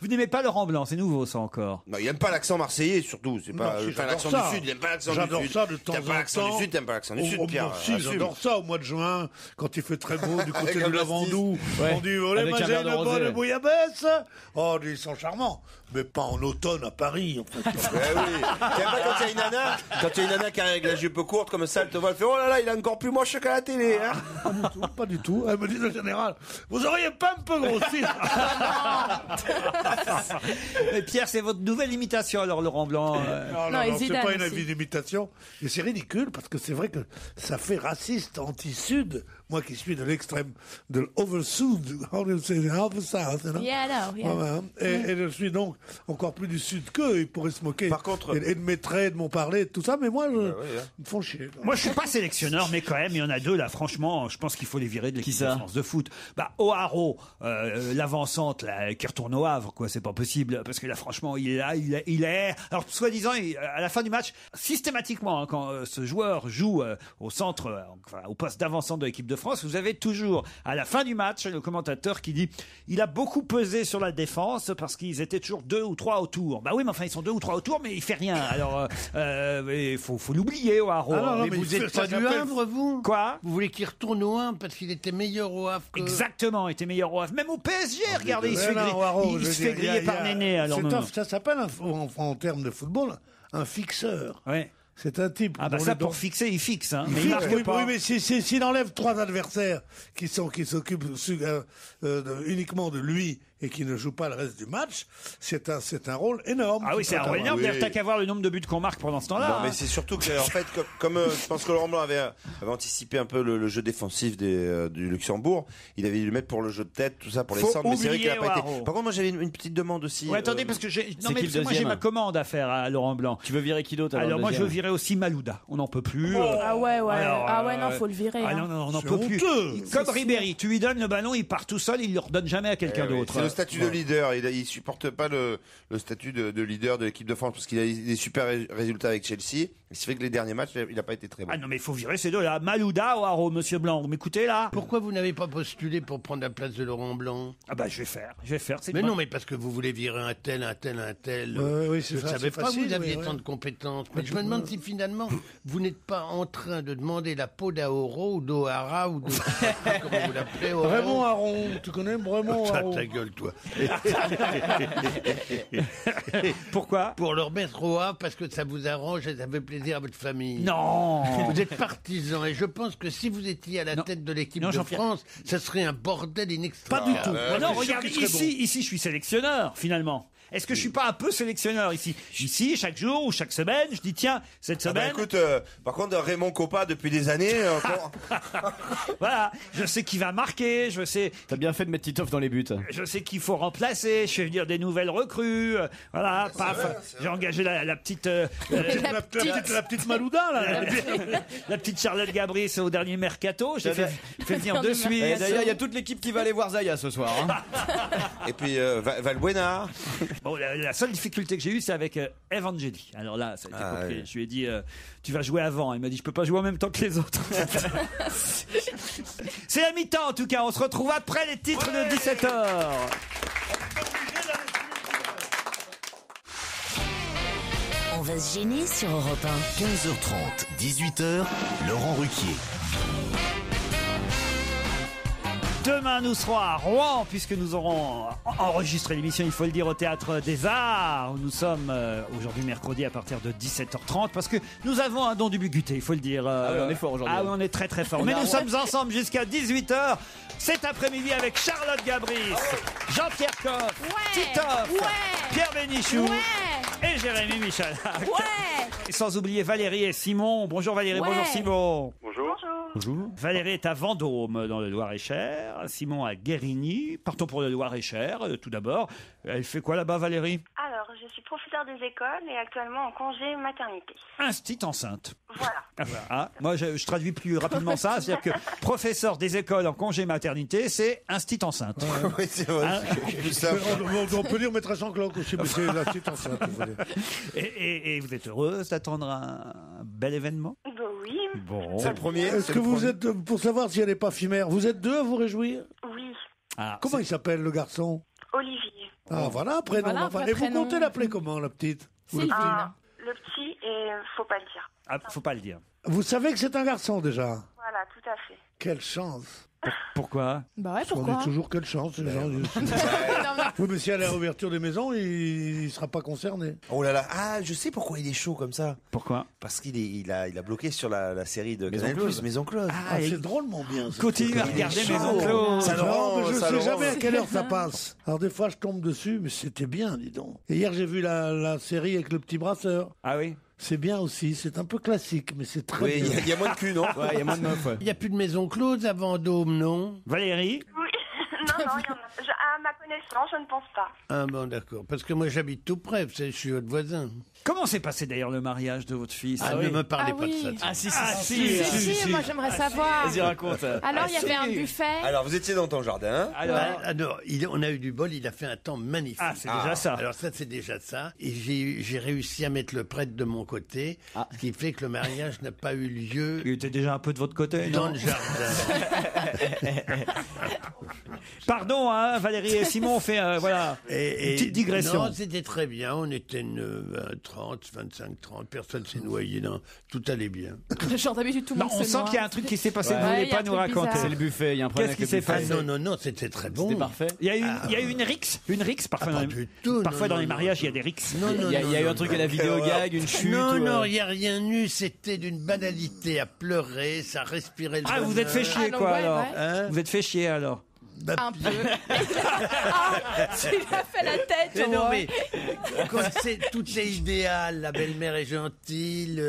Vous n'aimez pas Laurent Blanc, c'est nouveau ça encore. Non, il n'aime pas l'accent marseillais, surtout. C'est pas l'accent du Sud, il n'aime pas l'accent du Sud. J'adore ça de temps en temps. T'aimes pas l'accent du Sud, t'aimes pas l'accent du Sud, Pierre. Si, j'adore ça au mois de juin, quand il fait très beau du côté du Lavandou. On dit allez manger une bonne bouillabaisse. Oh, ils sont charmants. Mais pas en automne à Paris, en fait. Oui. T'aimes pas quand il y a une nana qui arrive avec la jupe courte comme ça, elle te voit, elle fait oh là là, il est encore plus moche qu'à la télé. Hein. Pas du tout. Elle me dit le général, vous auriez pas un peu grossi. Mais Pierre, c'est votre nouvelle imitation alors, Laurent Blanc. Non, c'est pas une avis d'imitation. Et c'est ridicule parce que c'est vrai que ça fait raciste anti-Sud. Moi qui suis de l'extrême de l'Oversud, et je suis donc encore plus du Sud qu'eux. Ils pourraient se moquer et de mes traits, de mon parler, de tout ça, mais moi, ils me font chier. Moi, je suis pas sélectionneur, mais quand même, il y en a 2 là. Franchement, je pense qu'il faut les virer de l'équipe de France de foot. O'Haraud, l'avancante là, qui retourne au Havre, quoi. C'est pas possible parce que là, franchement, il est là, il est. Alors, soi-disant, à la fin du match, systématiquement, quand ce joueur joue au centre, au poste d'avancante de l'équipe de France, vous avez toujours à la fin du match le commentateur qui dit il a beaucoup pesé sur la défense parce qu'ils étaient toujours 2 ou 3 autour. Bah oui, mais enfin ils sont 2 ou 3 autour, mais il fait rien. Alors il faut l'oublier au Havre. Mais vous êtes pas du Havre, vous? Quoi? Vous voulez qu'il retourne au Havre parce qu'il était meilleur au Havre que... Exactement, il était meilleur au Havre. Même au PSG, regardez, il se fait griller par Néné. Alors ça s'appelle en termes de football un fixeur. Ouais. C'est un type. Ah bah ça pour fixer, il fixe. Hein. Mais il marque pas. Oui, mais s'il enlève 3 adversaires qui s'occupent uniquement de lui et qui ne joue pas le reste du match, c'est un rôle énorme. Ah oui, c'est un rôle énorme. D'ailleurs, t'as qu'à voir le nombre de buts qu'on marque pendant ce temps-là. Non, mais c'est surtout que, en fait, comme je pense que Laurent Blanc avait anticipé un peu le jeu défensif du Luxembourg, il avait dû le mettre pour le jeu de tête, tout ça, pour les centres, mais c'est vrai qu'il n'a pas été. Par contre, moi, j'avais une petite demande aussi. Ouais, attendez, parce que moi, j'ai ma commande à faire à Laurent Blanc. Tu veux virer qui d'autre? Alors, moi, je veux virer aussi Malouda. On n'en peut plus. Ah ouais. Non, faut le virer. Ah non, on n'en peut plus. Comme Ribéry, tu lui donnes le ballon, il part tout seul, il ne le redonne jamais à quelqu'un d'autre. C'est le statut de leader. Il supporte pas le statut de leader de l'équipe de France parce qu'il a des super résultats avec Chelsea. Il se fait que les derniers matchs, il n'a pas été très bon. Ah non, mais il faut virer ces deux-là. Malouda ou Haro, monsieur Blanc. Vous m'écoutez là? Pourquoi vous n'avez pas postulé pour prendre la place de Laurent Blanc? Ah bah je vais faire. Mais non, mais parce que vous voulez virer un tel. Oui, c'est ça. Je ne savais pas que vous aviez tant de compétences. Mais je me demande si finalement vous n'êtes pas en train de demander la peau d'Ahoro ou d'Ohara ou de comment vous l'appelez? Raymond Aron. Tu connais Raymond Aron? Ta gueule, toi. Pourquoi? Pour leur mettre au A parce que ça vous arrange et ça fait plaisir à votre famille. Non. Vous êtes partisan et je pense que si vous étiez à la tête de l'équipe de France, ça serait un bordel inextricable. Pas du tout. Non, regardez, ici, je suis sélectionneur, finalement. Est-ce que je suis pas un peu sélectionneur ici? Ici, chaque jour ou chaque semaine, je dis tiens, cette semaine... écoute, par contre, Raymond Coppa, depuis des années... Voilà, je sais qui va marquer, je sais... T'as bien fait de mettre Titoff dans les buts. Je sais qu'il faut remplacer, je fais venir des nouvelles recrues, voilà, paf, j'ai engagé la petite... La petite Malouda, là. La petite Charlotte Gabris au dernier mercato, j'ai fait venir de suite. Et d'ailleurs, il y a toute l'équipe qui va aller voir Zaya ce soir. Hein. Et puis Valbuena. Bon, la seule difficulté que j'ai eue, c'est avec Evangeli. Alors là, ça a été compliqué. Je lui ai dit, tu vas jouer avant. Il m'a dit, je peux pas jouer en même temps que les autres. C'est la mi-temps, en tout cas. On se retrouve après les titres de 17h. On va se gêner sur Europe 1. 15h30, 18h, Laurent Ruquier. Demain, nous serons à Rouen, puisque nous aurons enregistré l'émission, il faut le dire, au Théâtre des Arts, où nous sommes aujourd'hui mercredi à partir de 17h30, parce que nous avons un don du Buguté, il faut le dire. Ah oui, on est fort aujourd'hui. Ah oui, on est très très fort. Mais nous sommes ensemble jusqu'à 18h, cet après-midi, avec Charlotte Gabris, Jean-Pierre Coff, Titoff, Pierre Bénichou et Jérémy Michalak. Et sans oublier Valérie et Simon. Bonjour Valérie, bonjour Simon. Bonjour. Bonjour. Valérie est à Vendôme, dans le Loir-et-Cher. Simon à Guérigny. Partons pour le Loir-et-Cher, tout d'abord. Elle fait quoi là-bas, Valérie? Alors, je suis professeur des écoles et actuellement en congé maternité. Instit enceinte. Voilà. Ah, voilà. Ah, moi, je traduis plus rapidement ça. C'est-à-dire que professeur des écoles en congé maternité, c'est instit enceinte. Oui, c'est vrai. On peut dire maîtresse en cloque aussi, mais c'est l'instit enceinte. Et vous êtes heureuse d'attendre un bel événement? Oui. Bon. C'est le premier. Est-ce que vous êtes, pour savoir si elle n'est pas fimère, vous êtes deux à vous réjouir? Oui. Ah, comment il s'appelle le garçon? Olivier. Ah voilà, prénom. Voilà, enfin. après Et vous prénom. comptez l'appeler comment, la petite? Sylvine. Le petit, et faut pas le dire. Ah, faut pas le dire. Vous savez que c'est un garçon déjà? Voilà, tout à fait. Quelle chance. Pourquoi? Bah ouais, On pourquoi? dit toujours quelle chance, les gens disent. Oui, mais si à la réouverture des maisons, il sera pas concerné. Oh là là, ah, je sais pourquoi il est chaud comme ça. Pourquoi? Parce qu'il a bloqué sur la série de Maison Canal+, Close. Maison Close. Ah, c'est drôlement bien. ça. Continue à regarder chaud. Maison Close. Ça le rend, mais je ça sais le jamais rend. à quelle heure ça passe. Alors des fois, je tombe dessus, mais c'était bien, dis donc. Et hier, j'ai vu la série avec le petit brasseur. Ah oui? C'est bien aussi, c'est un peu classique, mais c'est très Oui, bien. il y a moins de cul, non? Ouais, il y a moins de meufs. Il n'y a plus de maison close à Vendôme, non? Valérie? Oui. Non, il y en a. À ma connaissance, je ne pense pas. Ah bon, d'accord. Parce que moi, j'habite tout près, vous savez, je suis votre voisin. Comment s'est passé d'ailleurs le mariage de votre fils? Ah, ne me parlez pas de ça. Ah si, si, moi j'aimerais savoir. Vas-y, raconte. Alors, il y avait un buffet. Alors, vous étiez dans ton jardin. Alors, on a eu du bol, il a fait un temps magnifique. Ah, c'est déjà ça. Alors ça, c'est déjà ça. Et j'ai réussi à mettre le prêtre de mon côté, ce qui fait que le mariage n'a pas eu lieu il était déjà un peu de votre côté, dans non? le jardin. Pardon, hein, Valérie et Simon, on fait voilà, une petite digression. Non, c'était très bien. On était 30, 25, 30. Personne s'est noyé. Non, tout allait bien. Genre d'habitude, tout le monde On se sent noie. qu'il y a un truc qui s'est passé, Ouais. vous ne Ouais, voulez il y a pas un nous truc raconter. bizarre. C'est le buffet, il y a un problème Qu'est-ce avec qui le s'est buffet. passé? Non, c'était très bon. C'était parfait. Il y a eu une rixe. Une rixe, parfois, Ah, dans pas les, du tout, parfois non, dans les non, mariages, non. il y a des rixes. Non, Il y a eu un truc à la vidéo gag, une chute. Non, il n'y a rien eu. C'était d'une banalité à pleurer. Ça respirait le Ah, vous êtes fait chier, Ah, non, quoi, ouais, alors? ouais. Hein? Vous êtes fait chier, alors? Un peu. Ah, tu lui as fait la tête. Mais non, ouais. mais quand tout est idéal, la belle-mère est gentille,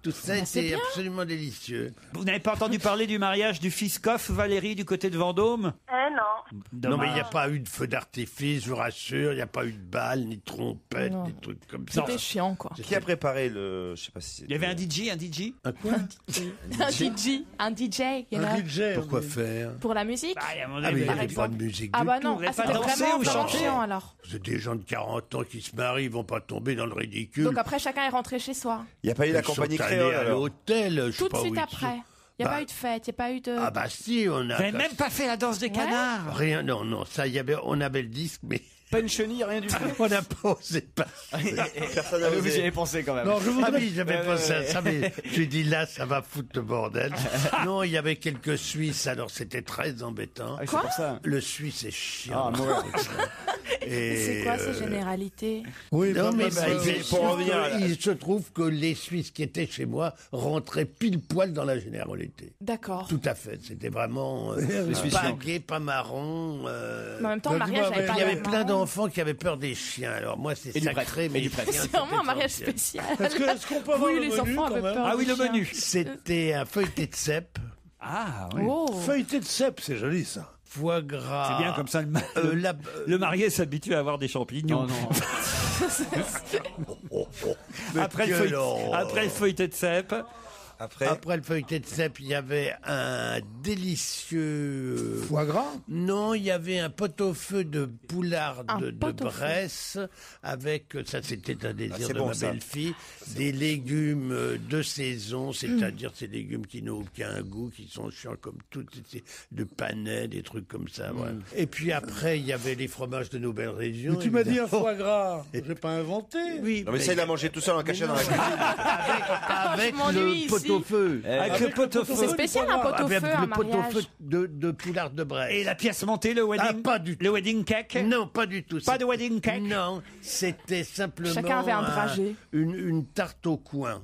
tout ça, c'est c'est bien. absolument délicieux. Vous n'avez pas entendu parler du mariage du fils Coff, Valérie, du côté de Vendôme? Non. Non, mais il n'y a pas eu de feu d'artifice, je vous rassure, il n'y a pas eu de balles, ni de trompettes, Non. ni de trucs comme ça. C'était chiant, quoi. Qui a préparé le... Je sais pas si... Il y avait un DJ? Un quoi? Un DJ, you know, Un DJ. Pourquoi faire? pour la musique. Bah, à mon Ah, avis, mais il n'y par avait pas exemple. de musique Ah du bah tout. non, Vous voulez c'était pas danser vraiment ou chanter? chiant alors. C'est des gens de 40 ans qui se marient, ils vont pas tomber dans le ridicule. Donc après, chacun est rentré chez soi. Il n'y a pas eu la Ils sont compagnie allés créole, à alors? l'hôtel, je sais Tout de pas où suite ils après. sont. Il n'y a Bah, pas eu de fête, il n'y a pas eu de... Ah bah si, on a... Vous n'avez même pas fait la danse des canards? Rien, non, ça, on avait le disque, mais Pas une chenille, rien du tout. on n'a pas osé pas. Personne n'a Vous y osé. avez pensé quand même. Non, je Ah voudrais... oui, j'avais pensé à ça, mais j'ai dit là, ça va foutre le bordel. Non, il y avait quelques Suisses, alors c'était très embêtant. Ah oui, c'est pour ça. Le Suisse est chiant. Ah, moi. C'est quoi ces généralités? Oui, Non, mais bah, pour revenir à la- il se trouve que les Suisses qui étaient chez moi rentraient pile poil dans la généralité. D'accord. Tout à fait. C'était vraiment Suisses pas chiants. gay, pas marron. Mais en même temps, le mariage n'avait pas Il y avait l'air plein marrant. d'enfants qui avaient peur des chiens. Alors moi, c'est Et du sacré, prêtre. mais Et du prêtre. les chiens, C'est vraiment un c'était mariage essentiel. spécial. Est-ce qu'on peut avoir Oui, le les menu, enfants quand avaient même peur. Ah oui, des le chiens. menu. C'était un feuilleté de cèpe, Ah, oui. Oh. Feuilleté de cèpe, c'est joli ça. foie gras. C'est bien comme ça, la- le marié s'habitue à avoir des champignons. Non, non. Après le feuilleté de cèpe. Après le feuilleté de cèpe, il y avait un délicieux... Foie gras? Non, il y avait un pot-au-feu de poularde de Bresse avec, ça c'était un désir de ma belle-fille, des légumes de saison, c'est-à-dire ces légumes qui n'ont aucun goût, qui sont chiants comme tout, de panais, des trucs comme ça. Voilà. Et puis après, il y avait les fromages de nos belles régions. Mais tu m'as dit un foie gras, j'ai pas inventé. Oui. Non mais ça il a mangé tout seul en cachette dans la cuisine. Avec le pot-au-feu. Avec le pot-au-feu. C'est spécial un pot-au-feu, un le pot-au-feu mariage. de poularde de Bresse. Et la pièce montée, le wedding? Pas du tout. Le wedding cake? Non, pas du tout. Pas de wedding cake? Non, c'était simplement Chacun avait un dragé. une tarte au coin.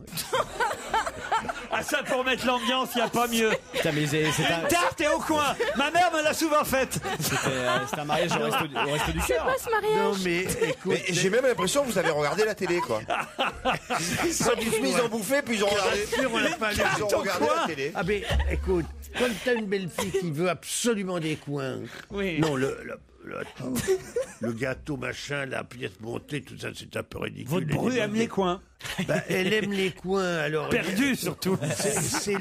Ah ça, pour mettre l'ambiance, il n'y a pas mieux. Putain, mais c'est Une tarte et au coin. Ma mère me l'a souvent faite. C'était un mariage au resto du C'est cœur. quoi ce mariage? Non, mais écoute... Mais j'ai même l'impression que vous avez regardé la télé quoi. Ils ont bouffé puis ils ont regardé. On l'a pas lu. Ils ont regardé la télé. Ah mais écoute, quand t'as une belle fille qui veut absolument des coins, Oui. non le gâteau machin, la pièce montée, tout ça c'est un peu ridicule. Votre bru aime les coins. Bah, elle aime les coins alors. Perdu surtout. C'est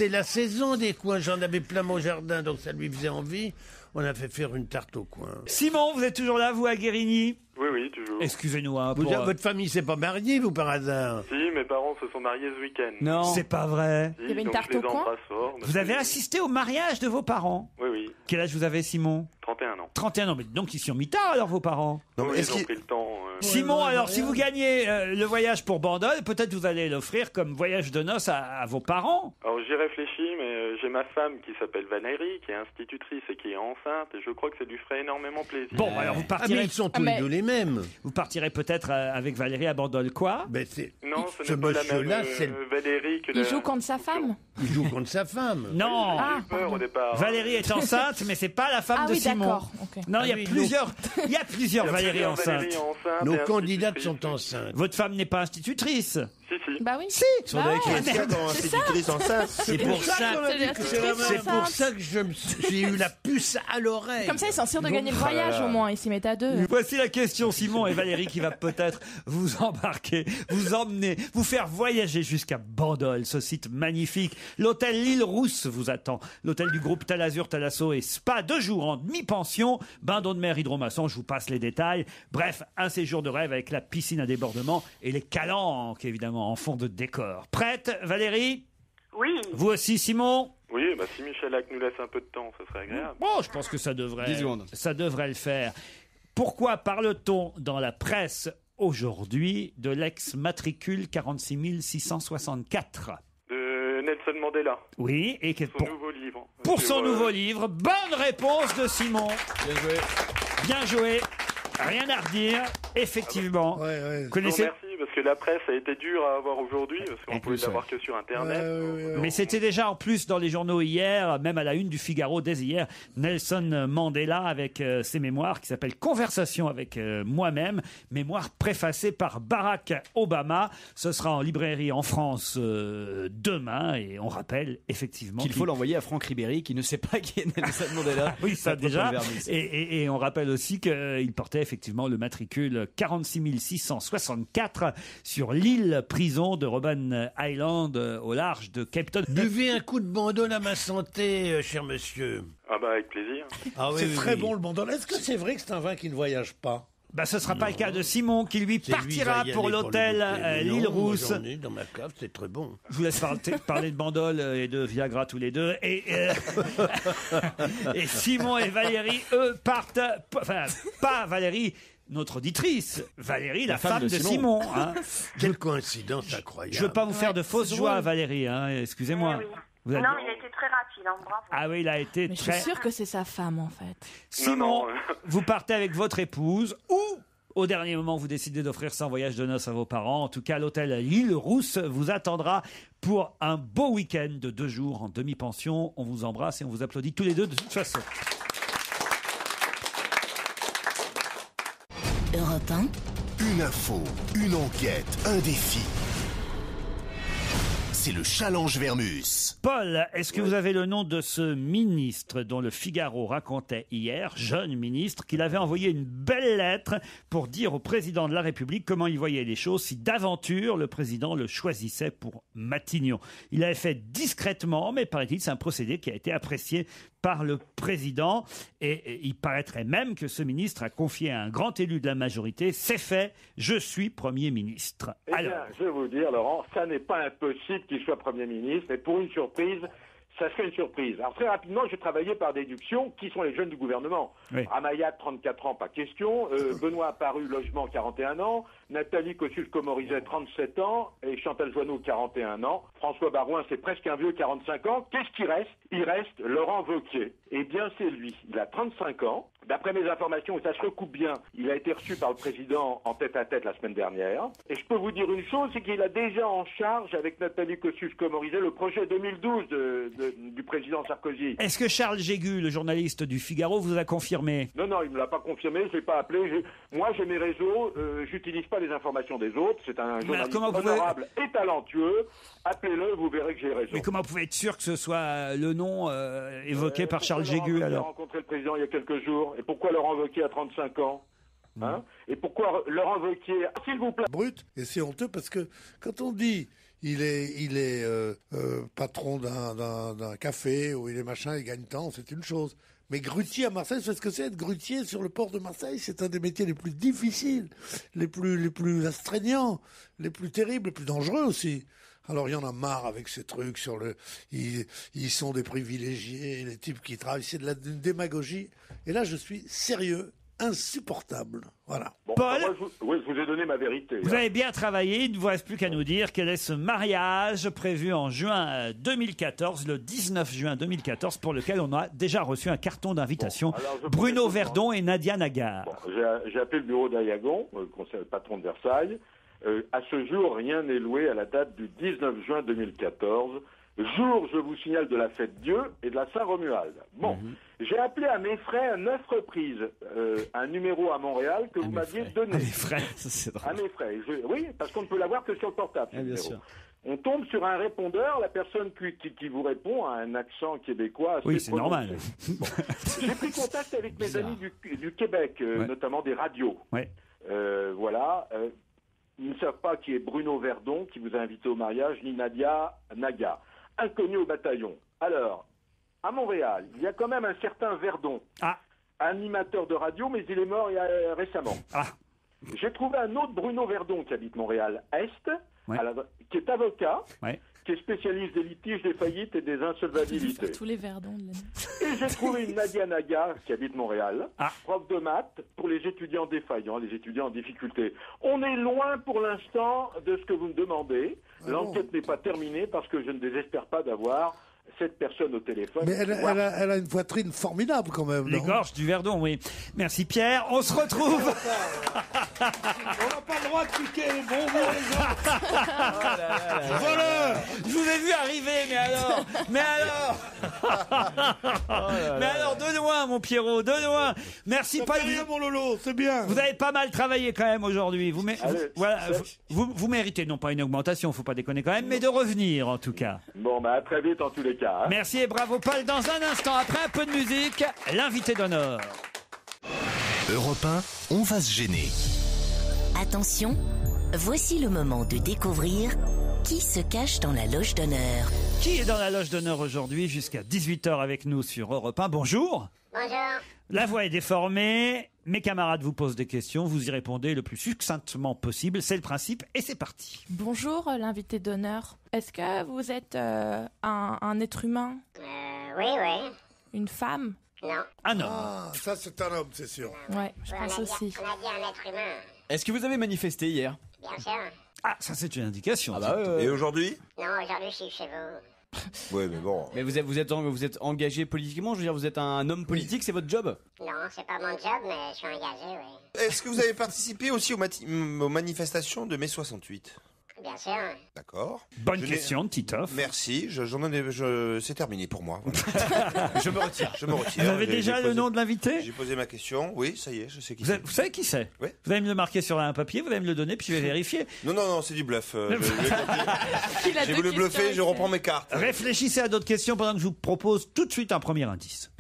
la saison des coins. J'en avais plein mon jardin donc ça lui faisait envie. On a fait faire une tarte au coin. Simon, vous êtes toujours là, vous, à Guérigny? Oui, toujours. Excusez-nous. Hein, Votre famille s'est pas mariée, vous, par hasard? Si, mes parents se sont mariés ce week-end. Non. C'est pas vrai. Si, Il y avait une donc tarte je les au coin? embrasse fort. Vous avez assisté au mariage de vos parents? Oui, oui. Quel âge vous avez, Simon? 31 ans. 31 ans, mais donc ils sont mis tard alors vos parents. Non, mais Oui, est-ce ils ont qu'il- pris le temps. Simon, alors si vous gagnez le voyage pour Bandol, peut-être vous allez l'offrir comme voyage de noces à vos parents. Alors j'y réfléchis, mais j'ai ma femme qui s'appelle Valérie, qui est institutrice et qui est enceinte, et je crois que ça lui ferait énormément plaisir. Bon, alors vous Ah mais partirez, ils sont tous les deux les mêmes. vous partirez peut-être avec Valérie à Bandol, quoi? Ben c'est Non, ce ce n'est pas la même monsieur-là, c'est Valérie que Il la... joue contre sa femme? il joue contre sa femme. Non, Ah, J'ai peur au départ. Valérie est enceinte, mais c'est pas la femme Ah de oui, Simon. d'accord. ok. Non, il y a oui, plusieurs, il y a plusieurs Il y a Valérie plusieurs enceintes. Valérie enceintes Nos et candidates institutrices. sont enceintes. Votre femme n'est pas institutrice. Si, si. Bah oui. Si. Bah ouais. Qu'est-ce qu'il y a dans institutrice enceinte? C'est pour ça. C'est pour ça que j'ai eu la puce à l'oreille. Comme ça, ils sont sûrs de gagner le voyage au moins. Ils s'y mettent à deux. Voici la question, Simon et Valérie, qui va peut-être vous embarquer, vous emmener, vous faire voyager jusqu'à Bandol, ce site magnifique. L'hôtel L'Île Rousse vous attend. L'hôtel du groupe Talazur, Thalasso et Spa, 2 jours en demi-pension, bain d'eau de mer, hydromasson, je vous passe les détails. Bref, un séjour de rêve avec la piscine à débordement et les calanques, évidemment, en fond de décor. Prête, Valérie? Oui. Vous aussi, Simon? Oui, bah si Michel Hack nous laisse un peu de temps, ça serait agréable. Bon, je pense que ça 10 devrait, secondes. ça devrait le faire. Pourquoi parle-t-on dans la presse aujourd'hui de l'ex-matricule 46 664? De Nelson Mandela, Oui, et que son nouveau livre. pour son Sur, nouveau livre. Bonne réponse de Simon. Bien joué. Bien joué. Rien à redire. Effectivement. Vous Je vous connaissez. remercie parce que la presse a été dure à avoir aujourd'hui parce qu'on En pouvait plus, l'avoir que sur Internet. Mais c'était déjà en plus dans les journaux hier, même à la une du Figaro dès hier, Nelson Mandela avec ses mémoires qui s'appellent Conversation avec moi-même, mémoire préfacée par Barack Obama. Ce sera en librairie en France demain et on rappelle effectivement Qu'il faut l'envoyer à Franck Ribéry qui ne sait pas qui est Nelson Mandela. oui, ça Après déjà. Paul Vernis. Et on rappelle aussi qu'il portait effectivement le matricule 46 664 sur l'île prison de Robben Island au large de Cape Town. Buvez un coup de bandol à ma santé, cher monsieur. Ah bah avec plaisir. Ah oui, C'est oui, très oui. bon le bandol. Est-ce que c'est vrai que c'est un vin qui ne voyage pas? Bah, ce sera pas le cas de Simon qui lui C'est lui partira qui va y pour aller l'hôtel le goûter. Mais L'Île non, moi, Rousse. j'en ai dans ma cave, c'est très bon. Je vous laisse parler de Bandol et de Viagra tous les deux. Et Simon et Valérie, eux, partent. Enfin, pas Valérie, notre auditrice. Valérie, la femme de Simon. Hein. Quelle coïncidence incroyable. Je veux pas vous faire de fausses joies, Valérie. Hein, excusez-moi. Eh oui. Vous avez- Non, il a été très rapide, hein, bravo. Ah oui, il a été Mais je très. suis sûre que c'est sa femme en fait. Simon, vous partez avec votre épouse ou au dernier moment vous décidez d'offrir ça en voyage de noces à vos parents. En tout cas, l'hôtel L'Île Rousse vous attendra pour un beau week-end de 2 jours en demi-pension. On vous embrasse et on vous applaudit tous les deux de toute façon. Europe 1. Une info, une enquête, un défi. c'est le challenge Vermus. Paul, est-ce que vous avez le nom de ce ministre dont le Figaro racontait hier, jeune ministre, qu'il avait envoyé une belle lettre pour dire au président de la République comment il voyait les choses si d'aventure le président le choisissait pour Matignon. Il avait fait discrètement, mais paraît-il, c'est un procédé qui a été apprécié par le président et il paraîtrait même que ce ministre a confié à un grand élu de la majorité, c'est fait, je suis Premier ministre. Eh bien, je vais vous dire, Laurent, ça n'est pas impossible qu'il soit Premier ministre, et pour une surprise, ça serait une surprise. Alors très rapidement, j'ai travaillé par déduction qui sont les jeunes du gouvernement. Oui. Amayat, 34 ans, pas question. Benoît Apparu, logement, 41 ans. Nathalie Kosciusko-Morizet, 37 ans. Et Chantal Joanneau, 41 ans. François Barouin, c'est presque un vieux, 45 ans. Qu'est-ce qui reste? Il reste Laurent Wauquiez. Eh bien, c'est lui. Il a 35 ans. D'après mes informations, ça se recoupe bien, il a été reçu par le président en tête-à-tête la semaine dernière. Et je peux vous dire une chose, c'est qu'il a déjà en charge, avec Nathalie Kosciusko-Morizet, le projet 2012 du président Sarkozy. Est-ce que Charles Jégu, le journaliste du Figaro, vous a confirmé? Non, il ne me l'a pas confirmé, je ne l'ai pas appelé. Moi, j'ai mes réseaux, j'utilise pas les informations des autres. C'est un journaliste honorable et talentueux. Appelez-le, vous verrez que j'ai raison. Mais comment vous pouvez être sûr que ce soit le nom évoqué par Charles Jégu, alors? J'ai rencontré le président il y a quelques jours. Et pourquoi Laurent Wauquiez a 35 ans? Et pourquoi Laurent Wauquiez, s'il vous plaît... Brut, et c'est honteux parce que quand on dit il est patron d'un café ou il est machin, il gagne tant, c'est une chose. Mais grutier à Marseille, c'est ce que c'est être grutier sur le port de Marseille. C'est un des métiers les plus difficiles, les plus astreignants, les plus terribles, les plus dangereux aussi. Alors il y en a marre avec ces trucs sur ils sont des privilégiés, les types qui travaillent, c'est de la démagogie. Et là je suis sérieux, insupportable. Voilà. Bon, Paul, moi, je vous ai donné ma vérité. Vous avez bien travaillé, il ne vous reste plus qu'à nous dire quel est ce mariage prévu en juin 2014, le 19 juin 2014, pour lequel on a déjà reçu un carton d'invitation. Bruno Verdon et Nadia Nagar. Bon, j'ai appelé le bureau d'Ayagon, le patron de Versailles. À ce jour, rien n'est loué à la date du 19 juin 2014, jour, je vous signale, de la fête Dieu et de la Saint-Romuald. Bon, j'ai appelé à mes frais à 9 reprises un numéro à Montréal que vous m'aviez donné. À mes frais, c'est drôle. À mes frais. Oui, parce qu'on ne peut l'avoir que sur le portable. Bien sûr. On tombe sur un répondeur, la personne qui vous répond a un accent québécois. Oui, c'est normal. Bon. J'ai pris contact avec mes amis du Québec, notamment des radios. Ouais. Voilà. Ils ne savent pas qui est Bruno Verdon, qui vous a invité au mariage, ni Nadia Naga. Inconnu au bataillon. Alors, à Montréal, il y a quand même un certain Verdon, animateur de radio, mais il est mort récemment. J'ai trouvé un autre Bruno Verdon qui habite Montréal-Est, qui est avocat, qui est spécialiste des litiges, des faillites et des insolvabilités. Tous les Verdons de l'année. Et j'ai trouvé une Nadia Naga qui habite Montréal, prof de maths pour les étudiants défaillants, les étudiants en difficulté. On est loin pour l'instant de ce que vous me demandez. L'enquête n'est pas terminée parce que je ne désespère pas d'avoir cette personne au téléphone. Mais elle a une poitrine formidable quand même. Les gorges du Verdon, oui. Merci Pierre, on se retrouve. On n'a pas le droit de piquer les bonbons les autres. Voleur. Je vous ai vu arriver, mais alors de loin, mon Pierrot, de loin. Merci pas rien, mon Lolo, c'est bien. Vous avez pas mal travaillé quand même aujourd'hui. Vous méritez non pas une augmentation, faut pas déconner quand même, mais de revenir en tout cas. Bon, à très vite en tous les cas. Merci et bravo Paul. Dans un instant, après un peu de musique, l'invité d'honneur. Europe 1, on va se gêner. Attention, voici le moment de découvrir qui se cache dans la loge d'honneur. Qui est dans la loge d'honneur aujourd'hui jusqu'à 18h avec nous sur Europe 1? Bonjour. Bonjour. La voix est déformée. Mes camarades vous posent des questions. Vous y répondez le plus succinctement possible. C'est le principe et c'est parti. Bonjour, l'invité d'honneur. Est-ce que vous êtes un être humain? Oui. Une femme? Non. Un homme. Ah, ça c'est un homme, c'est sûr. Ouais, je pense aussi. On a dit un être humain. Est-ce que vous avez manifesté hier? Bien sûr. Ah, ça c'est une indication. Et aujourd'hui? Non, aujourd'hui je suis chez vous. Oui, mais bon. Mais vous êtes engagé politiquement, je veux dire, vous êtes un homme politique, c'est votre job? Non, c'est pas mon job, mais je suis engagé, oui. Est-ce que vous avez participé aussi aux manifestations de mai 68? Bien sûr. D'accord. Bonne question de Titoff. Merci, c'est terminé pour moi. Je me retire. Vous avez déjà le nom de l'invité? J'ai posé ma question, oui, ça y est, je sais qui Vous c'est. savez qui c'est? Oui. Vous allez me le marquer sur un papier, vous allez me le donner, puis je vais vérifier. Non, c'est du bluff. Il a J'ai deux voulu bluffer, questions, je reprends mes cartes. Réfléchissez à d'autres questions pendant que je vous propose tout de suite un premier indice.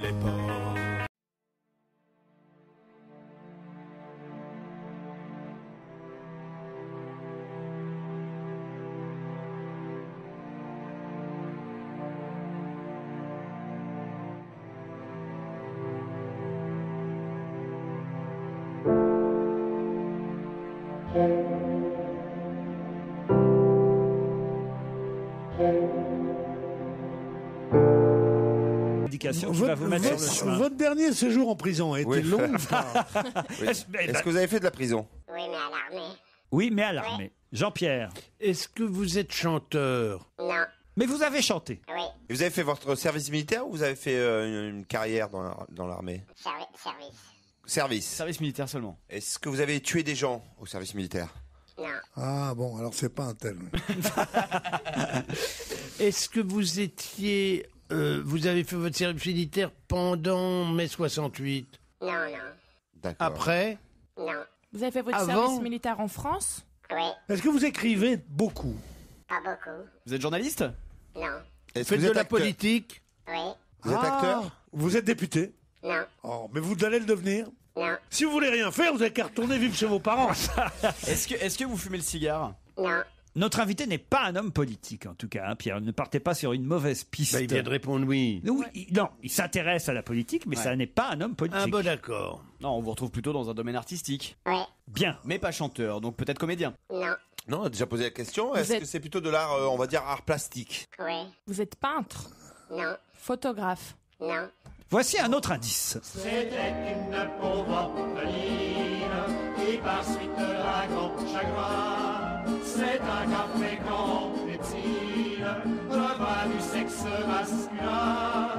Indication qui va vous mettre sur le chemin. Votre dernier séjour en prison a été long ou pas? Est-ce que vous avez fait de la prison? Oui, mais à l'armée. Oui, mais à l'armée. Jean-Pierre. Est-ce que vous êtes chanteur? Non. Mais vous avez chanté. Oui. Et vous avez fait votre service militaire ou vous avez fait une carrière dans l'armée? Service. Service militaire seulement. Est-ce que vous avez tué des gens au service militaire? Non. Ah bon, alors c'est pas un tel. Est-ce que vous étiez... vous avez fait votre service militaire pendant mai 68? Non. D'accord. Après? Non. Vous avez fait votre Avant service militaire en France? Oui. Est-ce que vous écrivez beaucoup? Pas beaucoup. Vous êtes journaliste? Non. Est-ce que Faites vous de êtes la acteur? politique? Oui. Vous êtes acteur? Vous êtes député? Non. Oh, mais vous allez le devenir? Non. Si vous voulez rien faire, vous avez qu'à retourner vivre chez vos parents. Est-ce que vous fumez le cigare? Non. Notre invité n'est pas un homme politique, en tout cas, hein, Pierre. Ne partez pas sur une mauvaise piste. Il vient de répondre oui. Non, il s'intéresse à la politique, mais ça n'est pas un homme politique. Ah bon, d'accord. Non, on vous retrouve plutôt dans un domaine artistique. Ouais. Bien. Mais pas chanteur, donc peut-être comédien. Non. Non, on a déjà posé la question. Est-ce que c'est plutôt de l'art, on va dire, art plastique? Oui. Vous êtes peintre? Non. Photographe? Non. Voici un autre indice. C'était une pauvre orpheline qui par suite d'un grand chagrin, c'est un café grand pétile, devant du sexe masculin.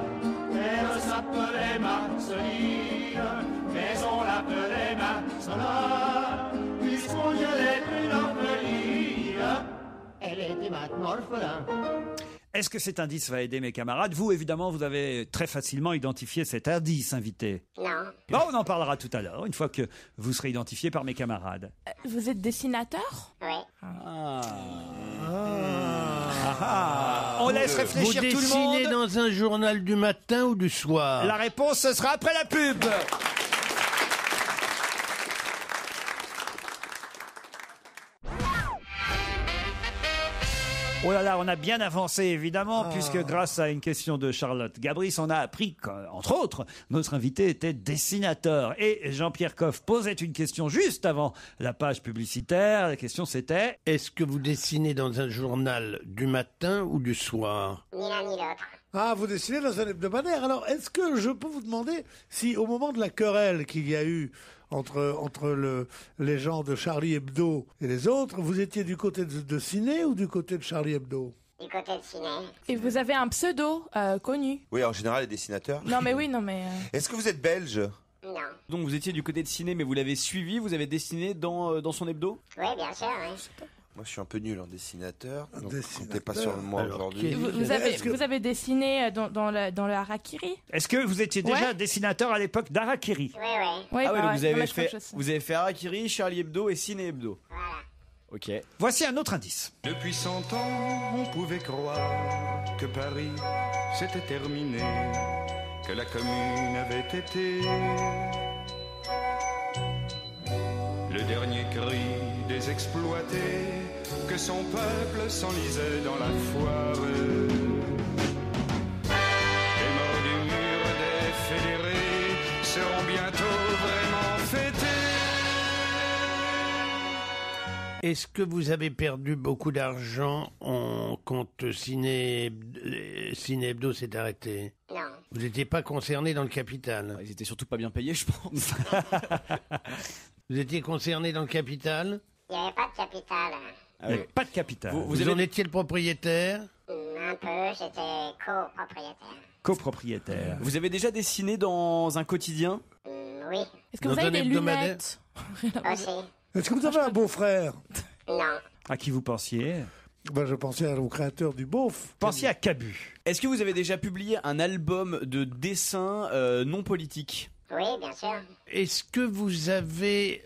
Elle s'appelait Marceline, mais on l'appelait Marcelin, puisqu'on y allait plus l'orpheline. Elle était maintenant orphelin. Est-ce que cet indice va aider mes camarades? Vous, évidemment, vous avez très facilement identifié cet indice, invité. Non. Bon, on en parlera tout à l'heure, une fois que vous serez identifié par mes camarades. Vous êtes dessinateur? Oui. On laisse réfléchir tout le Vous monde. dessinez dans un journal du matin ou du soir? La réponse, ce sera après la pub. Oh là là, on a bien avancé évidemment, puisque grâce à une question de Charlotte Gabris, on a appris qu'entre autres, notre invité était dessinateur. Et Jean-Pierre Coff posait une question juste avant la page publicitaire. La question c'était... Est-ce que vous dessinez dans un journal du matin ou du soir? Ni l'un ni l'autre. Ah, vous dessinez dans un hebdomadaire. Alors, est-ce que je peux vous demander si, au moment de la querelle qu'il y a eu entre les gens de Charlie Hebdo et les autres, vous étiez du côté de Ciné ou du côté de Charlie Hebdo? Du côté de Ciné. Et vous avez un pseudo connu? Oui, en général, les dessinateurs. Non, mais oui, non, mais... Est-ce que vous êtes belge? Non. Donc vous étiez du côté de ciné, mais vous l'avez suivi, vous avez dessiné dans son hebdo? Oui, bien sûr, oui. Moi, je suis un peu nul en dessinateur, donc comptez pas sur moi Alors, aujourd'hui. Vous avez dessiné dans le Harakiri? Est-ce que vous étiez déjà dessinateur à l'époque d'Harakiri? Oui, oui. Oui, Ah oui, bah donc ouais. vous avez fait Harakiri, Charlie Hebdo et Ciné Hebdo. Voilà. Ok. Voici un autre indice. Depuis 100 ans, on pouvait croire que Paris s'était terminé, que la commune avait été le dernier cri des exploités, que son peuple s'enlisait dans la foire. Les morts du mur des fédérés seront bientôt vraiment fêtés. Est-ce que vous avez perdu beaucoup d'argent quand Ciné Hebdo s'est arrêté? Non. Vous n'étiez pas concerné dans le capital? Ils étaient surtout pas bien payés, je pense. Vous étiez concerné dans le capital? Il n'y avait pas de capital. Il n'y avait pas de capital. Vous en étiez le propriétaire? Un peu, j'étais copropriétaire. Copropriétaire. Vous avez déjà dessiné dans un quotidien? Oui. Est-ce que vous avez des lunettes? Aussi. Est-ce que vous avez un beau-frère? Non. À qui vous pensiez? Je pensais au créateur du beauf. Pensiez à Cabu. Est-ce que vous avez déjà publié un album de dessins non politiques? Oui, bien sûr. Est-ce que vous avez,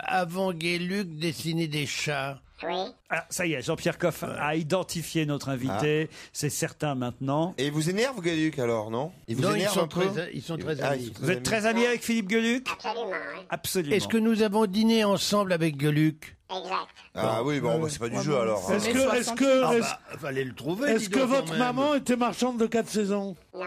avant Gueluc, dessiné des chats? Oui. Ah, ça y est, Jean-Pierre Coff a identifié notre invité, c'est certain maintenant. Et il vous énerve, Gueluc, alors, non? Il vous Non, énerve un peu? ils sont très amis. Vous êtes très amis avec Philippe Gueluc? Absolument, oui. Absolument. Est-ce que nous avons dîné ensemble avec Gueluc? Exact. Ah oui, bon, c'est pas du jeu, alors. Fallait le trouver. Est-ce dis que donc, votre quand même. maman était marchande de 4 saisons? Non,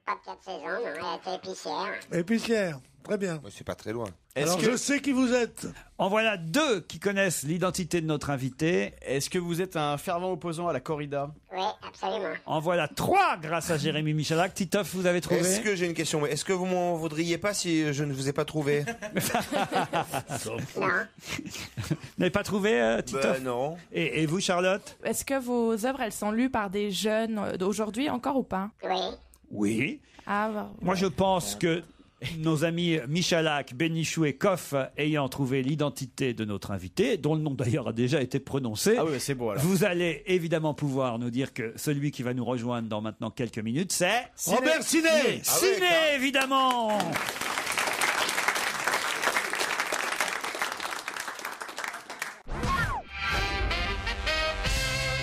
pas de 4 saisons, non, elle était épicière. Épicière, très bien. C'est pas très loin. Alors je sais qui vous êtes. En voilà deux qui connaissent l'identité de notre invité. Est-ce que vous êtes un fervent opposant à la corrida? Oui, absolument. En voilà trois grâce à Jérémy Michalak. Titoff, vous avez trouvé? Est-ce que j'ai une question? Est-ce que vous m'en voudriez pas si je ne vous ai pas trouvé? Non. Vous n'avez pas trouvé, Titoff? Non. Et vous, Charlotte? Est-ce que vos œuvres, elles sont lues par des jeunes d'aujourd'hui encore ou pas? Oui. Oui. Ah, Moi, je pense que nos amis Michalak, Bénichou et Coff ayant trouvé l'identité de notre invité, dont le nom d'ailleurs a déjà été prononcé, Ah oui, c'est beau alors. vous allez évidemment pouvoir nous dire que celui qui va nous rejoindre dans maintenant quelques minutes, c'est... Robert Ciné. Ciné, évidemment.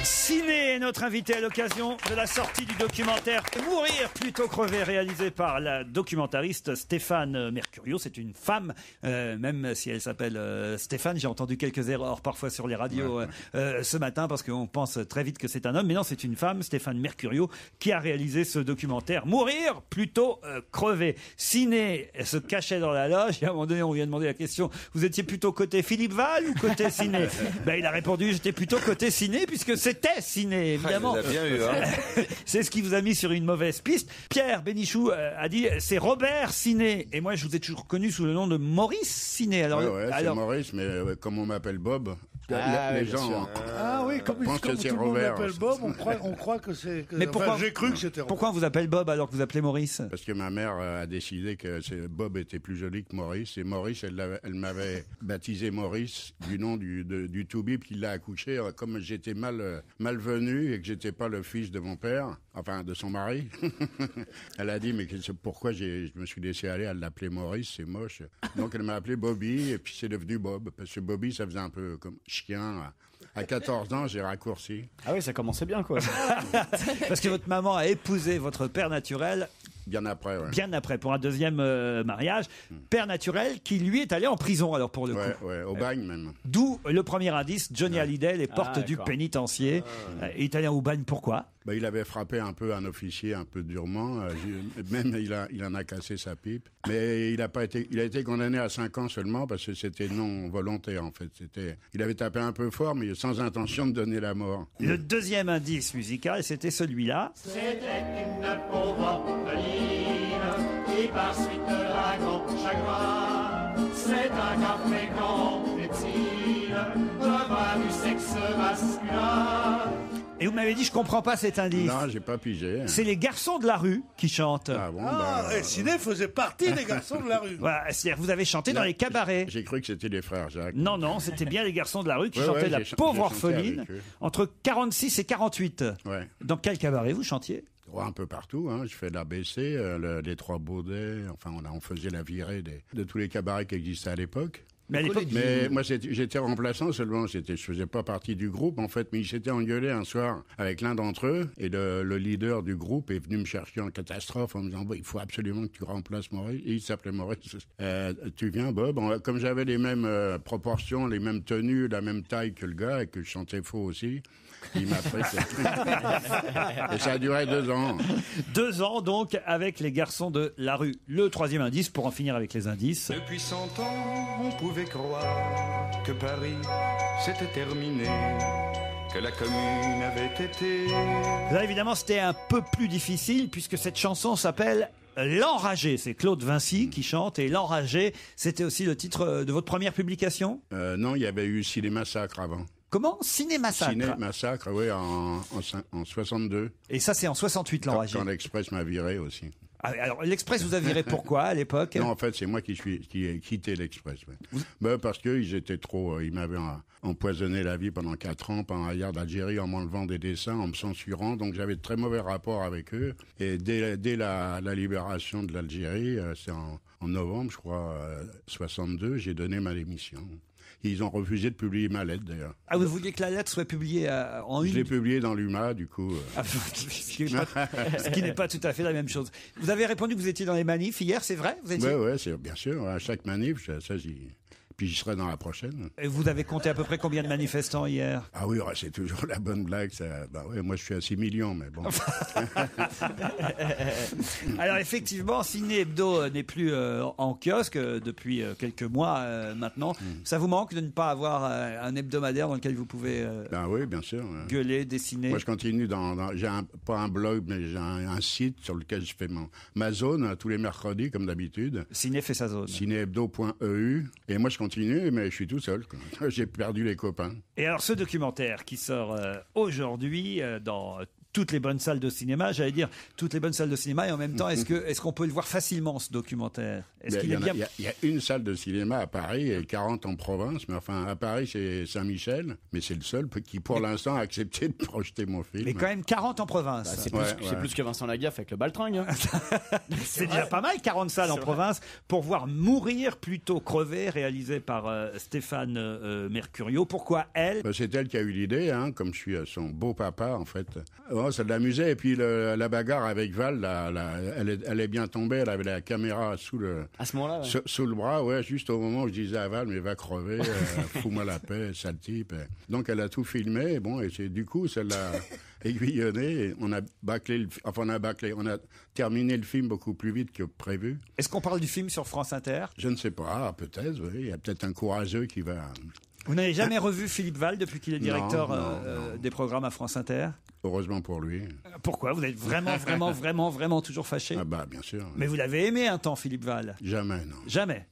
Ciné est notre invité à l'occasion de la sortie du documentaire Mourir plutôt crever, réalisé par la documentariste Stéphane Mercurio. C'est une femme, même si elle s'appelle Stéphane. J'ai entendu quelques erreurs parfois sur les radios ce matin parce qu'on pense très vite que c'est un homme. Mais non, c'est une femme, Stéphane Mercurio, qui a réalisé ce documentaire Mourir plutôt crever. Ciné se cachait dans la loge et à un moment donné, on lui a demandé la question, vous étiez plutôt côté Philippe Val ou côté Ciné? Il a répondu, j'étais plutôt côté Ciné puisque c'était Ciné, évidemment. il les a bien eu, hein. C'est ce qui vous a mis sur une mauvaise piste. Pierre Bénichou a dit, c'est Robert Ciné. Et moi, je vous ai toujours connu sous le nom de Maurice Ciné. Alors, c'est Maurice, mais comme on m'appelle Bob, les gens Ah oui, comme pensent que tout c'est le monde Robert. m'appelle Bob, on croit que c'est... Mais pourquoi, j'ai cru que c'était Robert. Pourquoi on vous appelle Bob alors que vous appelez Maurice? Parce que ma mère a décidé que Bob était plus joli que Maurice. Et Maurice, elle m'avait baptisé Maurice du nom du toubib qui l'a accouché. Comme j'étais malvenu et que j'étais pas le fils de mon père, enfin de son mari, elle a dit mais pourquoi je me suis laissé aller à l'appeler Maurice, c'est moche. Donc elle m'a appelé Bobby et puis c'est devenu Bob. Parce que Bobby, ça faisait un peu comme chien. À 14 ans, j'ai raccourci. Ah oui, ça commençait bien, quoi. Parce que votre maman a épousé votre père naturel. Bien après, ouais. Bien après, pour un deuxième mariage. Père naturel qui, lui, est allé en prison, alors, pour le coup. Ouais, au bagne, même. D'où le premier indice, Johnny Hallyday, les portes du pénitencier. Il est allé au bagne, pourquoi? Il avait frappé un peu un officier, un peu durement. Même, il en a cassé sa pipe. Mais il a été condamné à 5 ans seulement parce que c'était non volontaire, en fait. Il avait tapé un peu fort, mais sans intention de donner la mort. Le deuxième indice musical, c'était celui-là. C'était une pauvre orpheline qui par suite d'un grand chagrin, c'est un gars fréquent, est-il, devant du sexe masculin. Et vous m'avez dit, je comprends pas cet indice. Non, j'ai pas pigé. C'est les garçons de la rue qui chantent. Ah bon, et Ciné faisait partie des garçons de la rue. Voilà, c'est-à-dire vous avez chanté dans les cabarets. J'ai cru que c'était les frères Jacques. Non, c'était bien les garçons de la rue qui Ouais, chantaient ouais, La j'ai pauvre chanté orpheline avec eux. entre 46 et 48. Ouais. Dans quel cabaret vous chantiez? Un peu partout, hein. Je fais l'ABC, les Trois Baudets, enfin on faisait la virée de tous les cabarets qui existaient à l'époque. Mais à l'époque, moi j'étais remplaçant seulement, je faisais pas partie du groupe en fait, mais ils s'étaient engueulés un soir avec l'un d'entre eux et le leader du groupe est venu me chercher en catastrophe en me disant il faut absolument que tu remplaces Maurice, et il s'appelait Maurice. Tu viens Bob? Comme j'avais les mêmes proportions, les mêmes tenues, la même taille que le gars et que je chantais faux aussi, il m'a pris. Et ça a duré 2 ans. 2 ans donc avec les garçons de la rue. Le troisième indice pour en finir avec les indices. Depuis 100 ans, on pouvait croire que Paris s'était terminé, que la commune avait été... Là évidemment c'était un peu plus difficile puisque cette chanson s'appelle L'Enragé. C'est Claude Vinci qui chante et L'Enragé, c'était aussi le titre de votre première publication? Non, il y avait eu Ciné Massacre avant. Comment? Ciné Massacre. Ciné Massacre, oui, en 62. Et ça, c'est en 68, L'Enragé. Quand l'Express m'a viré aussi. Ah, alors, l'Express, vous avez viré pourquoi à l'époque? Non, en fait, c'est moi qui ai quitté l'Express. Ouais. Parce qu'ils étaient trop... ils m'avaient empoisonné la vie pendant 4 ans, pendant la guerre d'Algérie, en m'enlevant des dessins, en me censurant. Donc j'avais de très mauvais rapports avec eux. Et dès la libération de l'Algérie, c'est en novembre, je crois, 62, j'ai donné ma démission. Ils ont refusé de publier ma lettre, d'ailleurs. Ah, vous vouliez que la lettre soit publiée en une? Je l'ai publiée dans l'UMA, du coup. Ce qui n'est pas tout à fait la même chose. Vous avez répondu que vous étiez dans les manifs hier, c'est vrai? Oui, c'est bien sûr. À chaque manif, ça j'y... Puis j'y serai dans la prochaine. Et vous avez compté à peu près combien de manifestants hier? Ah oui, c'est toujours la bonne blague. Moi, je suis à 6 millions, mais bon. Alors effectivement, Ciné Hebdo n'est plus en kiosque depuis quelques mois maintenant. Ça vous manque de ne pas avoir un hebdomadaire dans lequel vous pouvez oui, bien sûr. Gueuler, dessiner? Moi, je continue j'ai pas un blog, mais j'ai un site sur lequel je fais ma zone tous les mercredis, comme d'habitude. Ciné fait sa zone. Cinéhebdo.eu. Et moi, je continue, mais je suis tout seul. J'ai perdu les copains. Et alors, ce documentaire qui sort aujourd'hui dans toutes les bonnes salles de cinéma, j'allais dire toutes les bonnes salles de cinéma, et en même temps, est-ce qu'on peut le voir facilement, ce documentaire? Il y a une salle de cinéma à Paris et 40 en province, mais enfin, à Paris, c'est Saint-Michel, mais c'est le seul qui, pour l'instant, a accepté de projeter mon film. Mais quand même 40 en province. C'est plus que Vincent Lagaffe avec le Baltringue. Hein. C'est déjà pas mal, 40 salles en province, pour voir Mourir plutôt crever, réalisé par Stéphane Mercurio. Pourquoi elle? C'est elle qui a eu l'idée, comme je suis son beau papa, en fait. Ça l'amusait, et puis la bagarre avec Val, elle est bien tombée, elle avait la caméra sous le bras, juste au moment où je disais à Val, mais va crever, fous-moi la paix, sale type. Donc elle a tout filmé, et du coup, ça l'a aiguillonné, et on a terminé le film beaucoup plus vite que prévu. Est-ce qu'on parle du film sur France Inter? Je ne sais pas, peut-être, oui, il y a peut-être un courageux qui va... Vous n'avez jamais revu Philippe Val depuis qu'il est directeur des programmes à France Inter? Heureusement pour lui. Pourquoi? Vous êtes vraiment toujours fâché? Ah bah, bien sûr. Mais vous l'avez aimé un temps, Philippe Val? Jamais, non. Jamais.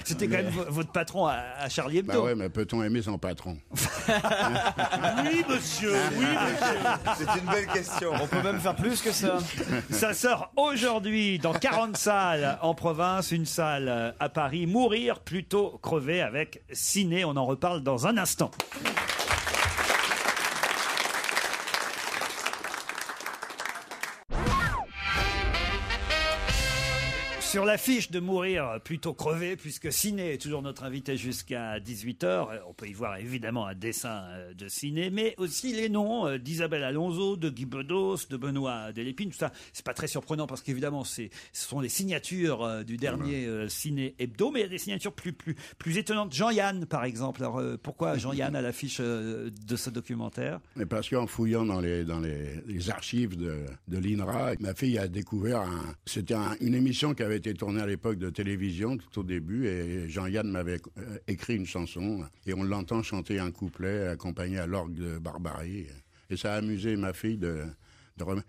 C'était quand même votre patron à Charlie Hebdo. Bah ouais, mais peut-on aimer son patron? Oui, monsieur, oui, monsieur. C'est une belle question. On peut même faire plus que ça. Ça sort aujourd'hui dans 40 salles en province, une salle à Paris. Mourir plutôt crever avec Ciné. On en reparle dans un instant. Sur l'affiche de Mourir plutôt crevé, puisque Ciné est toujours notre invité jusqu'à 18h. On peut y voir évidemment un dessin de Ciné, mais aussi les noms d'Isabelle Alonso, de Guy Bedos, de Benoît Delépine. Tout ça, c'est pas très surprenant parce qu'évidemment, ce sont les signatures du dernier Ciné Hebdo, mais il y a des signatures plus étonnantes. Jean-Yann, par exemple. Alors, pourquoi Jean-Yann à l'affiche de ce documentaire? Mais parce qu'en fouillant dans les archives de l'INRA, ma fille a découvert c'était une émission qui avait été tournée à l'époque de télévision tout au début, et Jean-Yann m'avait écrit une chanson et on l'entend chanter un couplet accompagné à l'orgue de Barbarie, et ça a amusé ma fille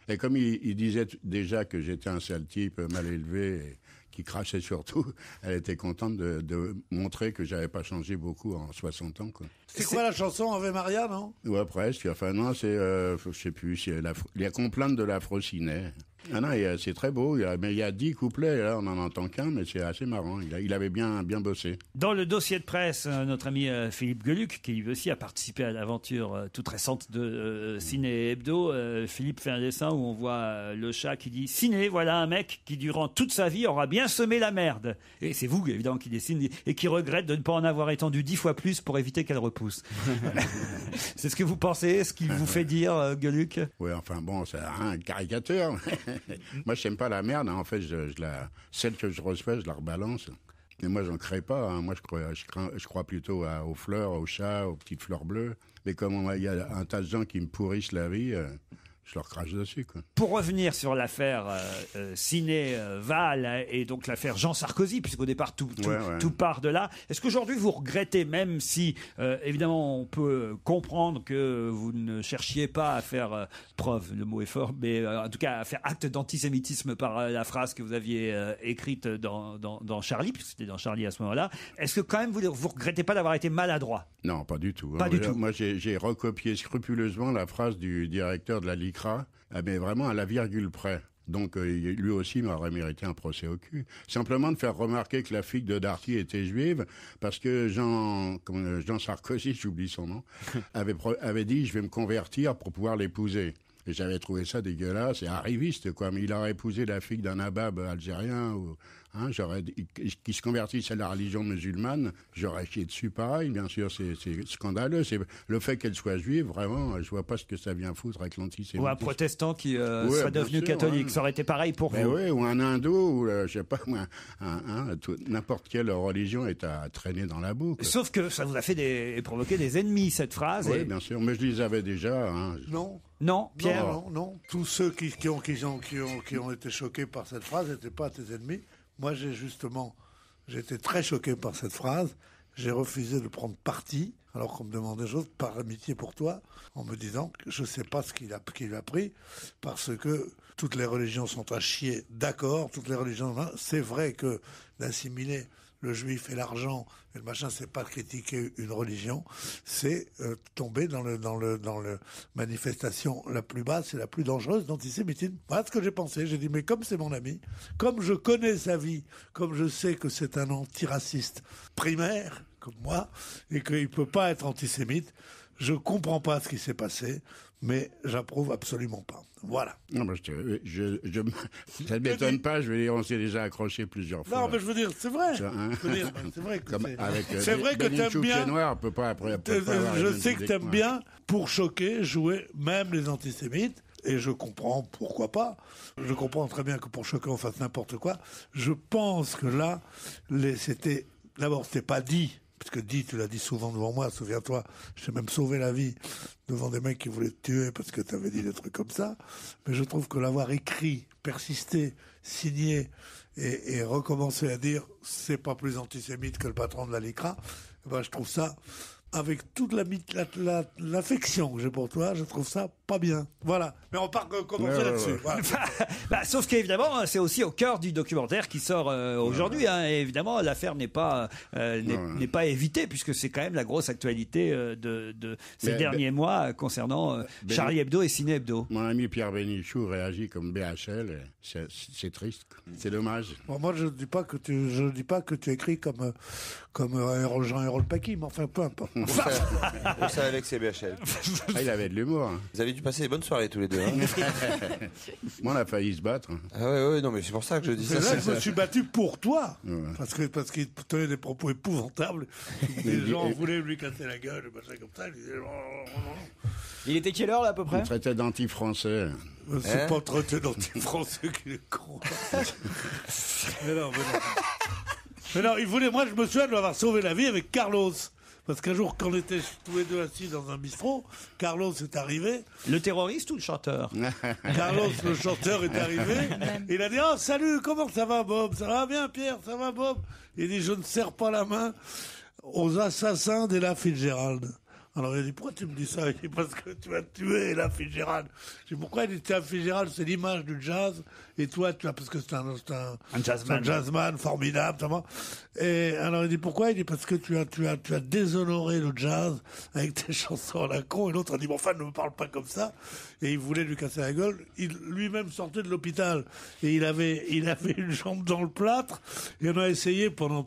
et comme il disait déjà que j'étais un sale type mal élevé et qui crachait surtout, elle était contente de montrer que j'avais pas changé beaucoup en 60 ans, quoi. C'est quoi la chanson Ave Maria, non? Ouais, presque. Enfin non, c'est je sais plus, c'est la complainte de l'Afro-Ciné. Ah non, c'est très beau, mais il y a 10 couplets, là on n'en entend qu'un, mais c'est assez marrant, il avait bien bossé. Dans le dossier de presse, notre ami Philippe Geluc, qui lui aussi a participé à l'aventure toute récente de Ciné Hebdo, Philippe fait un dessin où on voit le chat qui dit « Ciné, voilà un mec qui durant toute sa vie aura bien semé la merde ». Et c'est vous évidemment qui dessine et qui regrette de ne pas en avoir étendu 10 fois plus pour éviter qu'elle repousse. C'est ce que vous pensez, ce qu'il vous fait dire, Geluc? Oui, enfin bon, c'est un caricature. Moi, je n'aime pas la merde. En fait, celle que je reçois, je la rebalance. Mais moi, j'en crée pas. Moi, je crois plutôt aux fleurs, aux chats, aux petites fleurs bleues. Mais comme il y a un tas de gens qui me pourrissent la vie, je leur crache dessus, quoi. Pour revenir sur l'affaire Ciné Val et donc l'affaire Jean Sarkozy, puisqu'au départ tout part de là, est-ce qu'aujourd'hui vous regrettez, même si évidemment on peut comprendre que vous ne cherchiez pas à faire preuve, le mot est fort, mais en tout cas à faire acte d'antisémitisme par la phrase que vous aviez écrite dans Charlie, puisque c'était dans Charlie à ce moment-là, est-ce que quand même vous regrettez pas d'avoir été maladroit? Non, pas du tout. Pas du tout. Moi, j'ai recopié scrupuleusement la phrase du directeur de la Ligue l'ICRA, mais vraiment à la virgule près. Donc lui aussi m'aurait mérité un procès au cul. Simplement de faire remarquer que la fille de Darty était juive, parce que Jean Sarkozy, j'oublie son nom, avait dit « je vais me convertir pour pouvoir l'épouser ». Et j'avais trouvé ça dégueulasse et arriviste, quoi. Mais il aurait épousé la fille d'un nabab algérien ou qui se convertisse à la religion musulmane, j'aurais chié dessus pareil. Bien sûr, c'est scandaleux. C'est le fait qu'elle soit juive, vraiment, je vois pas ce que ça vient foutre avec l'antisémitisme. Ou un protestant qui soit devenu catholique, ça aurait été pareil pour vous. Oui, ou un hindou, ou je sais pas, n'importe quelle religion est à traîner dans la boue. Sauf que ça vous a fait provoquer des ennemis, cette phrase. Oui, bien sûr, mais je les avais déjà. Non, Pierre. Non. Tous ceux qui ont été choqués par cette phrase n'étaient pas tes ennemis. Moi, j'ai été très choqué par cette phrase. J'ai refusé de prendre parti, alors qu'on me demandait des choses par amitié pour toi, en me disant que je ne sais pas ce qu'il a pris, parce que toutes les religions sont à chier, d'accord, toutes les religions, c'est vrai que d'assimiler le juif et l'argent et le machin, c'est pas critiquer une religion, c'est tomber dans le manifestation la plus basse et la plus dangereuse d'antisémitisme. Voilà ce que j'ai pensé. J'ai dit, mais comme c'est mon ami, comme je connais sa vie, comme je sais que c'est un antiraciste primaire, comme moi, et qu'il peut pas être antisémite, je comprends pas ce qui s'est passé, mais j'approuve absolument pas. Voilà. Non, mais ça ne m'étonne pas, je veux dire, on s'est déjà accroché plusieurs fois. Non, mais je veux dire, c'est vrai. C'est vrai que c'est vrai que t'aimes bien. Noir, peut pas après je sais que t'aimes bien, pour choquer, jouer même les antisémites. Et je comprends pourquoi pas. Je comprends très bien que pour choquer, on fasse n'importe quoi. Je pense que là, d'abord, c'était pas dit. Parce que tu l'as dit souvent devant moi, souviens-toi, j'ai même sauvé la vie devant des mecs qui voulaient te tuer parce que tu avais dit des trucs comme ça. Mais je trouve que l'avoir écrit, persisté, signé et recommencé à dire c'est pas plus antisémite que le patron de la LICRA, je trouve ça, avec toute l'affection que j'ai pour toi, je trouve ça pas bien. Voilà. Mais on part commencer là-dessus. Voilà. Sauf qu'évidemment, c'est aussi au cœur du documentaire qui sort aujourd'hui. Et évidemment, l'affaire n'est pas évitée, puisque c'est quand même la grosse actualité de ces derniers mois concernant Charlie Hebdo et Ciné Hebdo. Mon ami Pierre Bénichou réagit comme BHL. C'est triste. C'est dommage. Bon, moi, je ne dis pas que tu écris comme Jean-Hérol Paqui, mais enfin, peu importe. On savait avec ses BHL. Il avait de l'humour. Vous avez dû passer des bonnes soirées tous les deux. Moi, on a failli se battre. Ah ouais, non, mais c'est pour ça que je dis ça. Là, je me suis battu pour toi. Ouais. Parce qu'il tenait des propos épouvantables. Les gens voulaient lui casser la gueule, machin comme ça. Il était quelle heure, là, à peu près? Il traitait d'anti-français. C'est pas traité d'anti-français qu'il est con. Mais non, il voulait, moi, je me souviens de lui avoir sauvé la vie avec Carlos. Parce qu'un jour, quand on était tous les deux assis dans un bistrot, Carlos est arrivé. Le terroriste ou le chanteur? Carlos, le chanteur, est arrivé. Et il a dit, oh, salut, comment ça va, Bob? Ça va bien, Pierre? Ça va, Bob? Il dit, je ne serre pas la main aux assassins d'Ella Fitzgerald. Alors il a dit, pourquoi tu me dis ça? Il dit, parce que tu as tué Ella Fitzgerald. Je dis, pourquoi? Il dit, Ella Fitzgerald, c'est l'image du jazz, et toi, parce que c'est un jazzman formidable, notamment. Et alors il dit, pourquoi? Il dit, parce que tu as déshonoré le jazz avec tes chansons à la con. Et l'autre a dit, bon, enfin, ne me parle pas comme ça. Et il voulait lui casser la gueule. Il lui-même sortait de l'hôpital, et il avait une jambe dans le plâtre, et on a essayé pendant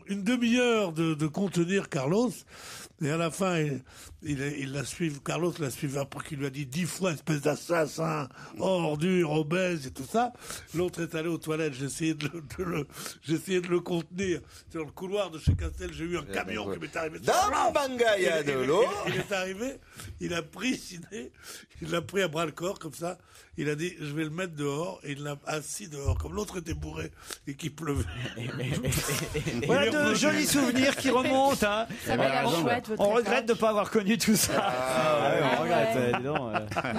une demi-heure de contenir Carlos. Et à la fin, Carlos l'a suivi après qu'il lui a dit 10 fois espèce d'assassin, ordure, obèse et tout ça. L'autre est allé aux toilettes, j'ai essayé de le contenir. C'est dans le couloir de chez Castel, j'ai eu un camion qui m'est arrivé. Dans Bangaya de l'eau. Il est arrivé, il a pris Ciné, il l'a pris à bras le corps comme ça. Il a dit, je vais le mettre dehors, et il l'a assis dehors, comme l'autre était bourré et qu'il pleuvait. Voilà de jolis souvenirs qui remontent. Hein. On regrette de ne pas avoir connu tout ça. On regrette, dis donc.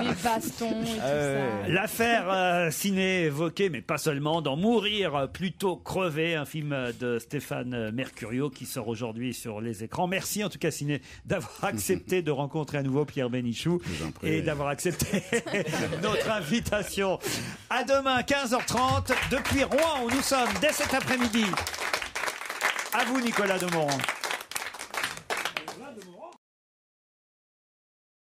Les bastons et tout ça. L'affaire Ciné évoquée, mais pas seulement, dans Mourir plutôt crevé, un film de Stéphane Mercurio qui sort aujourd'hui sur les écrans. Merci en tout cas Ciné d'avoir accepté de rencontrer à nouveau Pierre Bénichou et d'avoir accepté notre invitation. À demain 15h30 depuis Rouen où nous sommes dès cet après-midi. À vous Nicolas Demorand.